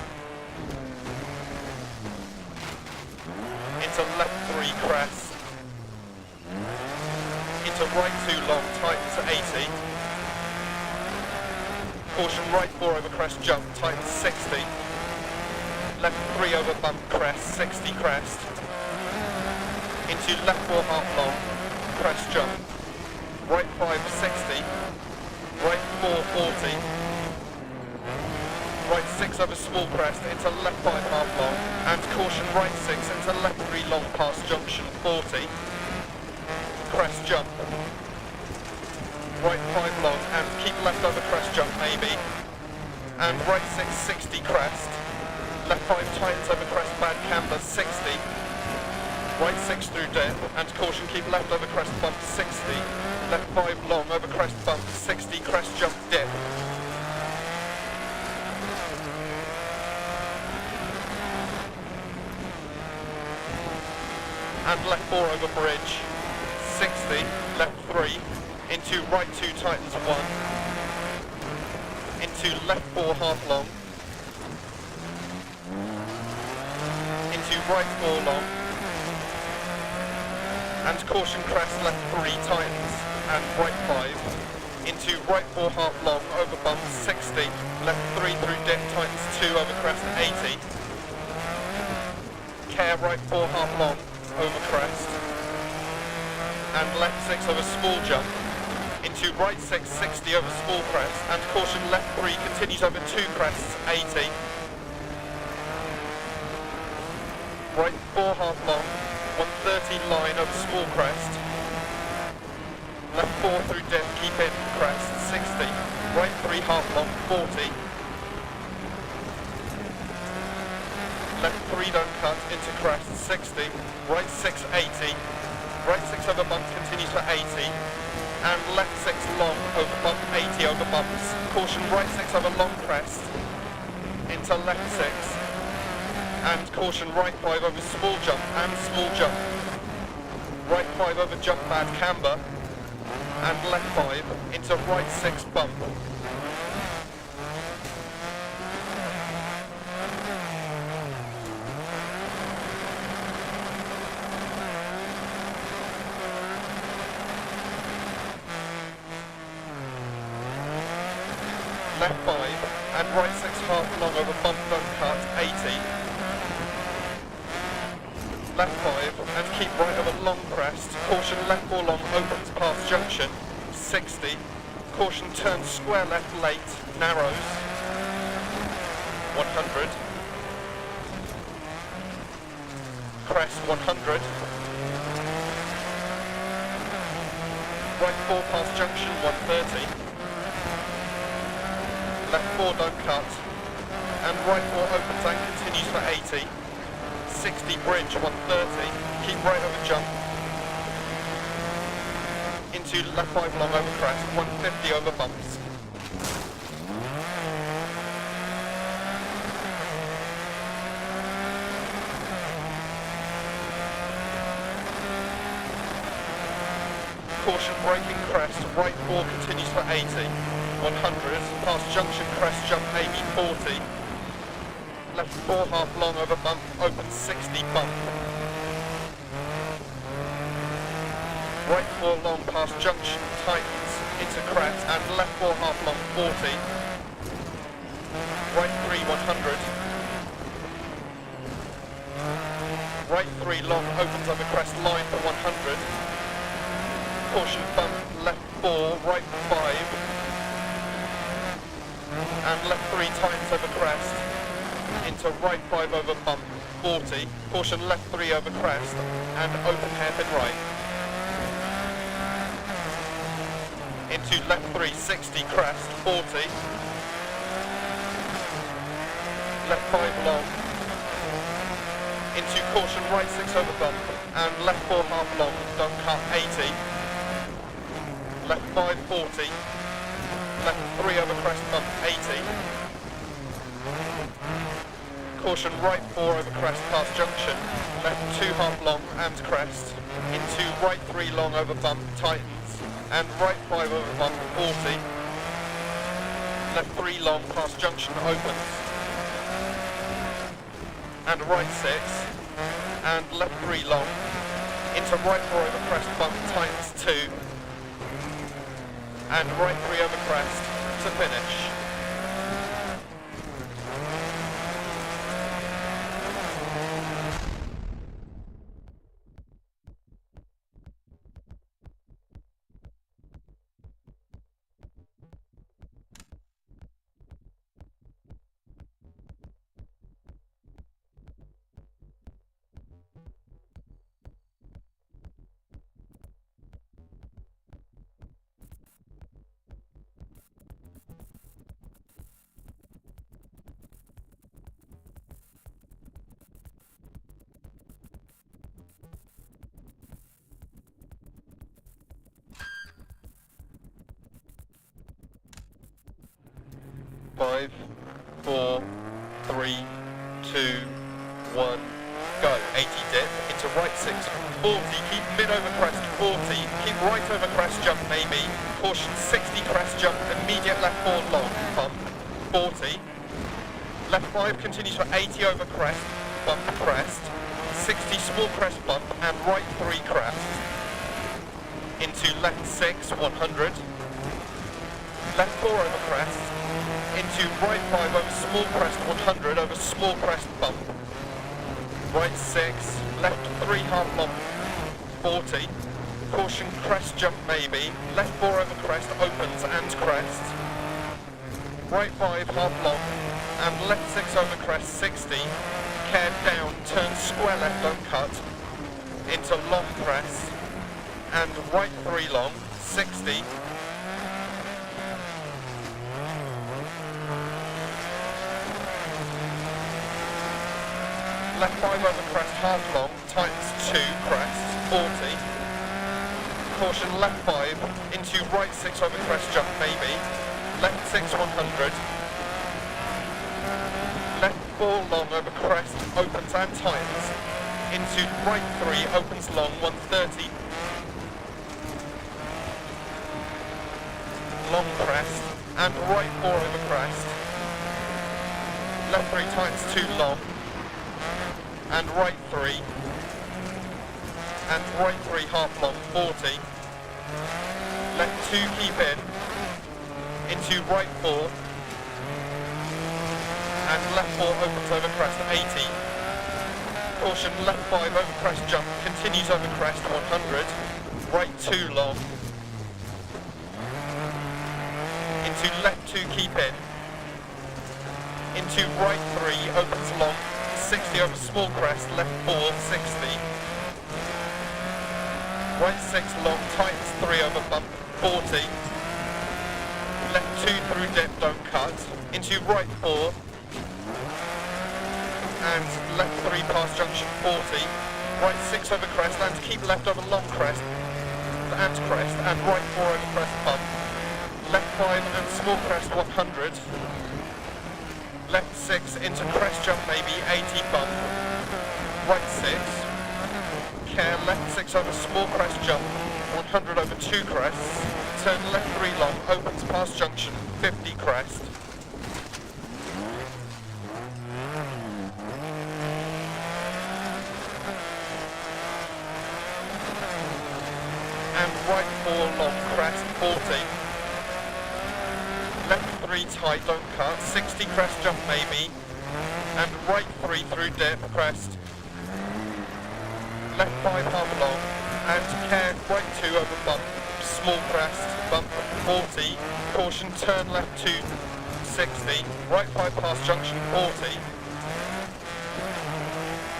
Into left 3 crest, into right 2 long, tightens 80, caution right 4 over crest jump, tightens 60, left 3 over bump crest, 60 crest, into left 4 half long, crest jump, right 5 60, right 4 40, right 6 over small crest into left 5 half long, and caution right 6 into left 3 long past junction 40, crest jump, right 5 long and keep left over crest jump maybe, and right 6 60 crest, left 5 tightens over crest bad camber 60, right 6 through dip, and caution keep left over crest bump 60, left 5 long over crest bump 60, crest jump dip. And left 4 over bridge, 60, left 3, into right 2 tightens 1, into left 4 half long, into right 4 long, and caution crest left 3 tightens, and right 5, into right 4 half long, over bump 60, left 3 through dip tightens 2 over crest 80, care right 4 half long, over crest, and left 6 over small jump, into into right 6, 60 over small crest, and caution left 3 continues over 2 crests, 80. Right 4 half long, 130 line over small crest. Left 4 through dip, keep in crest, 60. Right 3 half long, 40. Left 3 don't cut into crest, 60. Right 6, 80. Right 6 over bumps continues for 80. And left 6 long over bump, 80 over bumps. Caution right 6 over long crest into left 6. And caution right 5 over small jump and small jump. Right 5 over jump bad camber. And left 5 into right 6 bump. Left 5 and right 6 half long over bump don't cut, 80. Left 5 and keep right over long crest. Caution left 4 long opens past junction, 60. Caution turn square left late, narrows, 100. Crest 100. Right 4 past junction, 130. Left 4 don't cut, and right 4 opens and continues for 80. 60 bridge, 130, keep right over jump. Into left 5 long over crest, 150 over bumps. Caution braking crest, right 4 continues for 80. 100, past junction crest jump maybe 40. Left 4 half long over bump, open 60 bump. Right 4 long past junction, tightens into crest, and left 4 half long 40. Right 3 100. Right 3 long opens over crest line for 100. Caution bump, left 4, right 5. And left 3 tightens over crest, into right 5 over bump, 40, caution left 3 over crest, and open hairpin right. Into left 3, 60 crest, 40, left 5 long, into caution right 6 over bump, and left 4 half long, don't cut, 80, left 5, 40, left 3 over crest bump, 80. Caution right 4 over crest past junction. Left 2 half long and crest. Into right 3 long over bump, tightens. And right 5 over bump, 40. Left 3 long past junction, opens. And right 6. And left 3 long. Into right 4 over crest bump, tightens 2. And right 3 over crest to finish. Five, 4, 3, 2, 1, go. 80 dip, into right 6, 40, keep mid over crest, 40, keep right over crest jump maybe, caution 60 crest jump, immediate left 4 long, bump, 40, left 5 continues for 80 over crest, bump crest, 60 small crest bump, and right 3 crest, into left 6, 100, left 4 over crest, into right 5 over small crest 100 over small crest bump. Right 6, left 3 half long 40, Caution, crest jump maybe. Left 4 over crest, opens and crest. Right 5, half long. And left 6 over crest, 60. Care down, turn square left, don't cut. Into long crest. And right 3 long, 60. Left 5 over crest, half long, tightens 2, crest, 40. Caution, left 5, into right 6 over crest, jump maybe. Left 6, 100. Left 4 long over crest, opens and tightens. Into right 3, opens long, 130. Long crest, and right 4 over crest. Left 3 tightens 2 long. And right 3, and right 3 half long, 40, left 2 keep in, into right 4, and left 4 opens over crest, 80, caution, left 5 over crest jump, continues over crest, 100, right 2 long, into left 2 keep in, into right 3 opens long, 60 over small crest, left 4, 60. Right 6 long, tightens 3 over bump, 40. Left 2 through dip, don't cut. Into right 4. And left 3 past junction, 40. Right 6 over crest, and keep left over long crest. And crest, and right 4 over crest bump. Left 5 and small crest, 100. Left 6 into crest jump maybe, 80 bump. Right 6. Care, left 6 over small crest jump, 100 over 2 crests. Turn left 3 long, opens past junction, 50 crest. And right 4 long crest, 40. Left 3 tight, don't cut, 60 crest jump maybe, and right 3 through dip, crest, left 5 half long, and care, right 2 over bump, small crest, bump 40, caution, turn left 2, 60, right 5 past junction, 40,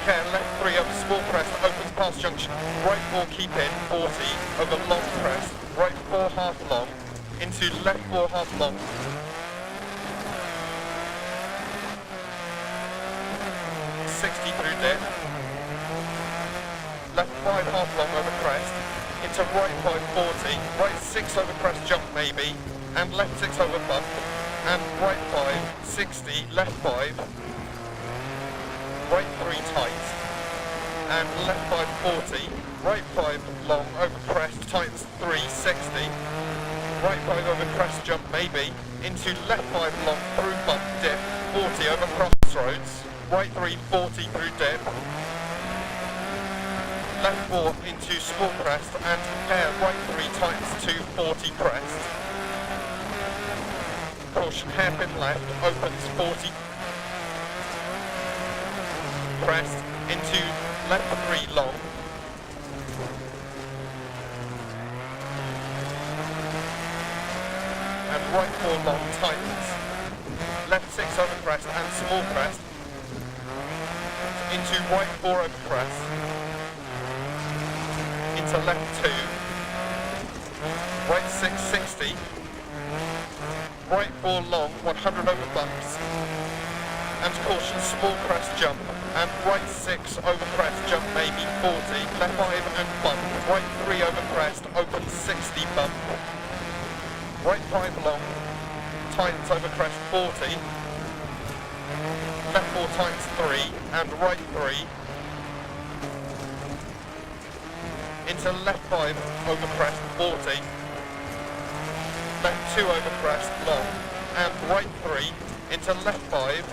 care, left 3 over small crest, opens past junction, right 4 keep in, 40, over long crest, right 4 half long, into left 4 half long. 60 through dip. Left 5 half long over crest. Into right 5 40. Right 6 over crest jump maybe. And left 6 over bump. And right 5 60. Left 5. Right 3 tight. And left 5 40. Right 5 long over crest. Tightens 3 60. Right 5 over crest jump maybe, into left 5 long through bump dip, 40 over crossroads, right 3 40 through dip, left 4 into small crest and hair right 3 tightens to 40 crest, caution hairpin left, opens 40 crest into left 3 long, and right 4 long tightens, left 6 over crest and small crest, into right 4 over crest, into left 2, right 6 60, right 4 long 100 over bumps, and caution small crest jump, and right 6 over crest jump maybe 40, left 5 and bump, right 3 over crest, open 60 bump, right 5 long, tightens over crest 40, left 4 tightens 3, and right 3, into left 5 over crest 40, left 2 over crest long, and right 3, into left 5,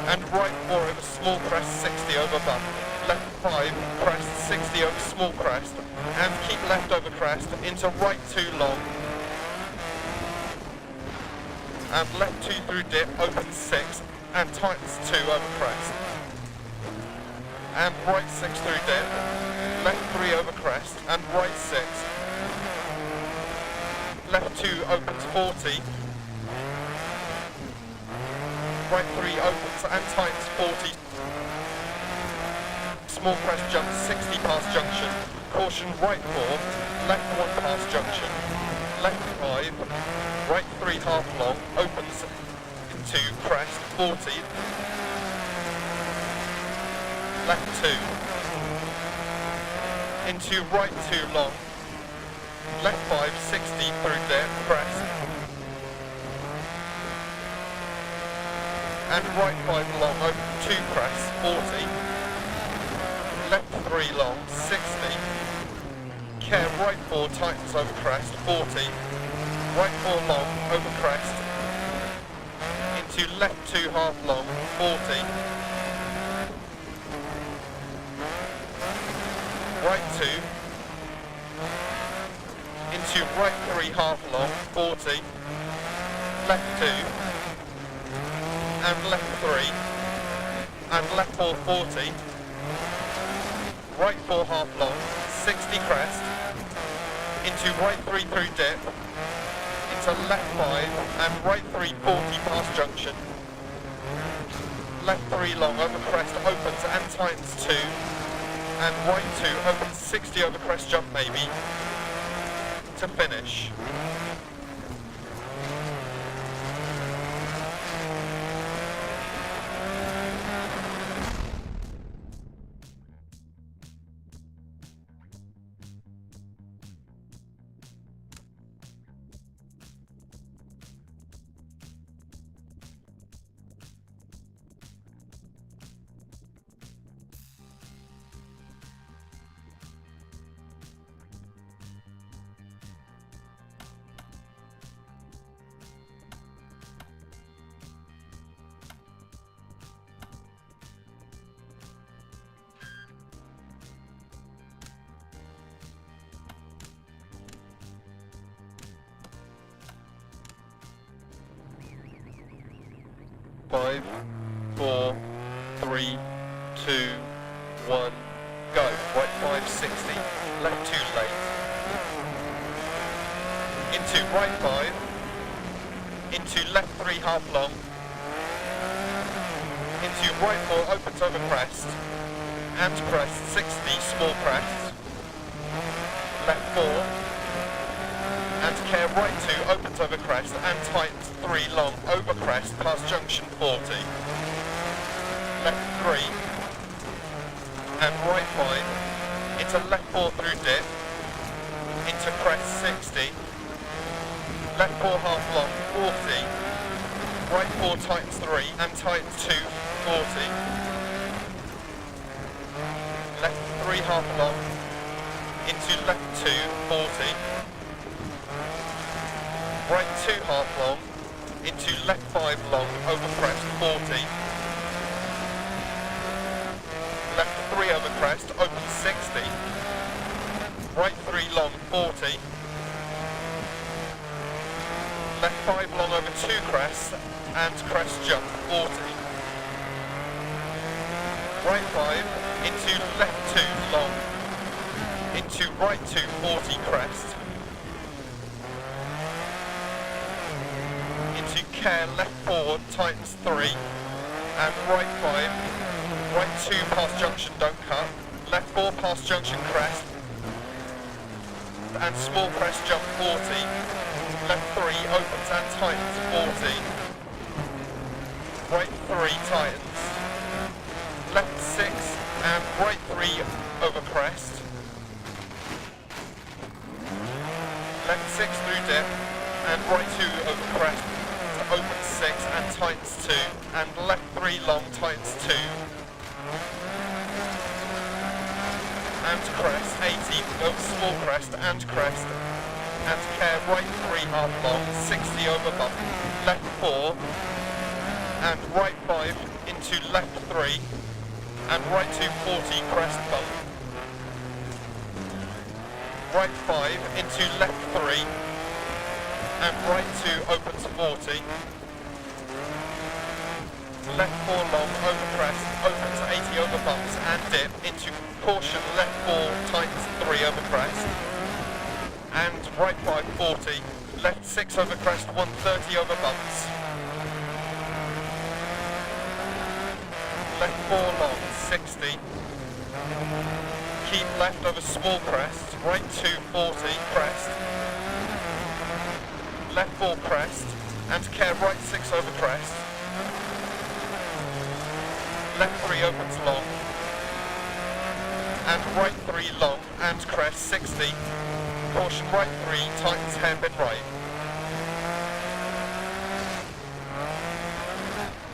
and right 4 over small crest 60 over bump, left 5 crest 60 over small crest, and keep left over crest into right 2 long, and left 2 through dip, open 6, and tightens 2 over crest, and right 6 through dip, left 3 over crest, and right 6. Left 2 opens 40. Right 3 opens and tightens 40. Small crest jump 60 past junction. Caution right 4, left 1 past junction. Left 5, right 3 half long, opens into crest 40. Left 2. Into right 2 long. Left 5, 60 through dip, crest. And right 5 long, open 2 crest, 40. Left 3 long, 60. Care right 4 tightens over crest, 40. Right 4 long, over crest. Into left 2 half long, 40. Right 2. Into right 3 half long, 40. Left 2. And left 3. And left 4, 40. Right 4 half long, 60 crest. Into right 3 through dip. Into left 5 and right 3, 40 past junction. Left 3 long over crest, opens and tightens 2. And right 2 opens 60 over crest jump maybe. To finish. Five, 4, 3, 2, 1, go. Right 5, 60. Left 2 late. Into right 5. Into left 3 half long. Into right 4 opens over crest. And crest 60 small crest. Left 4. And care right 2 opens over crest and tightens 3 long over crest past junction 40. Left 3 and right 5 into left 4 through dip into crest 60. Left 4 half long 40. Right 4 tightens 3 and tightens 2 40. Left 3 half long into left 2 40. Right 2 half long, into left 5 long, over crest, 40. Left 3 over crest, open 60. Right 3 long, 40. Left 5 long over 2 crests, and crest jump, 40. Right 5, into left 2 long, into right 2, 40 crest. Care left 4 tightens 3 and right 5, right 2 past junction don't cut, left 4 past junction crest and small crest jump 40, left 3 opens and tightens 40, right 3 tightens, left 6 and right 3 over crest, left 6 through dip and right 2 over crest. Open 6 and tightens 2 and left 3 long tightens 2 and crest 80 over small crest and crest and care right 3 half long 60 over bump left 4 and right 5 into left 3 and right 2 40 crest bump right 5 into left 3 and right 2 opens 40, left 4 long over crest open to 80 over bumps and dip, into caution, left 4, tightens 3 over crest, and right 5, 40, left 6 over crest, 130 over bumps, left 4 long, 60, keep left over small crest, right 2, 40, crest, left 4 crest, and care right 6 over crest, left 3 opens long, and right 3 long, and crest 60, caution right 3, tightens hairpin right,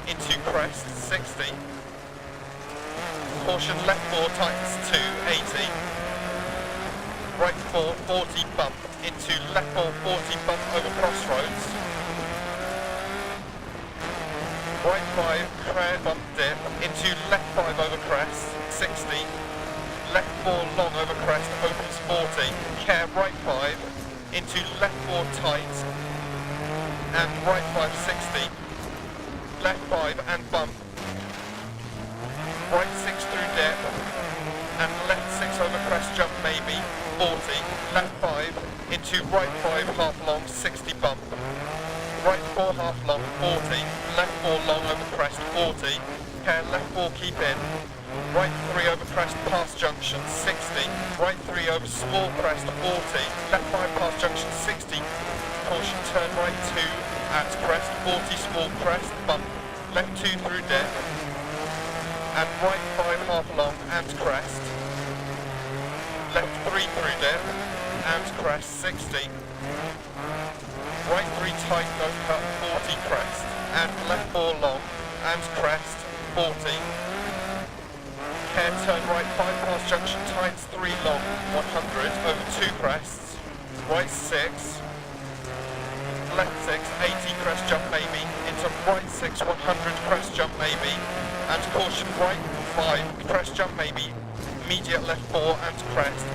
into crest 60, caution left 4, tightens 2, 80, right 4, 40 bump, into left 4, 40 bump over crossroads, right 5, clear bump dip, into left 5 over crest, 60, left 4 long over crest, opens 40, care right 5, into left 4 tight, and right 5, 60, left 5 and bump, right 6 through dip, and left 6 over crest jump maybe, 40, left 5, into right 5 half long, 60 bump, right 4 half long, 40, left 4 long over crest, 40, care left 4 keep in, right 3 over crest past junction, 60, right 3 over small crest, 40, left 5 past junction, 60, caution turn right 2 at crest, 40 small crest, bump, left 2 through dip, and right 5 half long and crest, left 3 through dip, and crest 60, right 3 tight no cut 40 crest, and left 4 long, and crest 40, care turn right 5 past junction tights 3 long 100 over 2 crests, right 6, left 6 80 crest jump maybe, into right 6 100 crest jump maybe, and caution right 5 crest jump maybe, immediate left 4 and crest,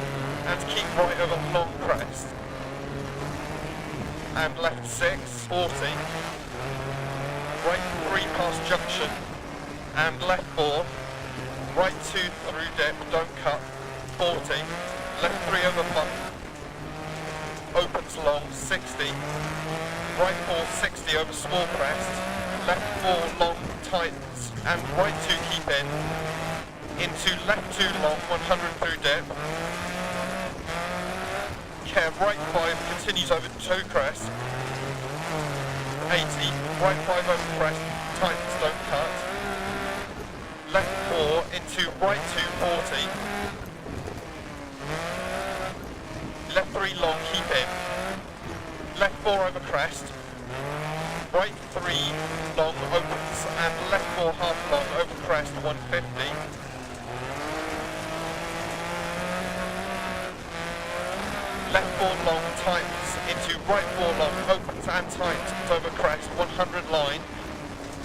and keep right over long crest, and left 6, 40, right 3 past junction, and left 4, right 2 through dip, don't cut, 40, left 3 over bump, opens long, 60, right 4, 60 over small crest, left 4 long tightens, and right 2 keep in, into left 2 long, 100 through dip, care right 5 continues over 2 crest, 80, right 5 over crest, tightens, don't cut, left 4 into right 2, 40, left 3 long, keep in, left 4 over crest, right 3 long opens, and left 4 half long over crest, 150, left 4 long tightens, into right 4 long opens and tightens over crest, 100 line,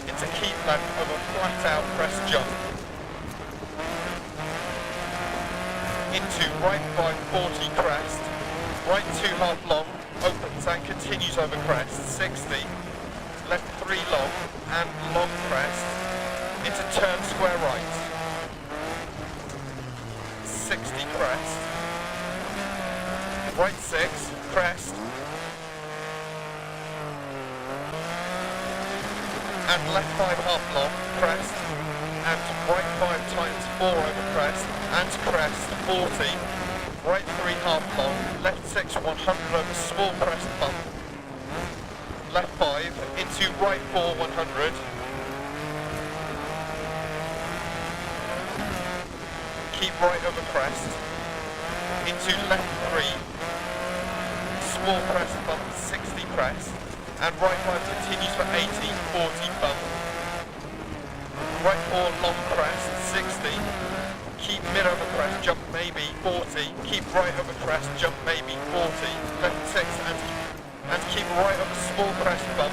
into keep left over flat out crest jump, into right 5 40 crest, right 2 half long, opens and continues over crest, 60, left 3 long and long crest, into turn square right, 60 crest, right 6, crest, and left 5 half long, crest, and right 5 tightens 4 over crest, and crest, 40, right 3 half long, left 6 100 over small crest bump, left 5, into right 4 100, keep right over crest, into left 3, small crest bump, 60 crest, and right 5 continues for 80, 40 bump, right 4 long crest, 60, keep mid over crest, jump maybe, 40, keep right over crest, jump maybe, 40, left 6 and keep right over small crest bump,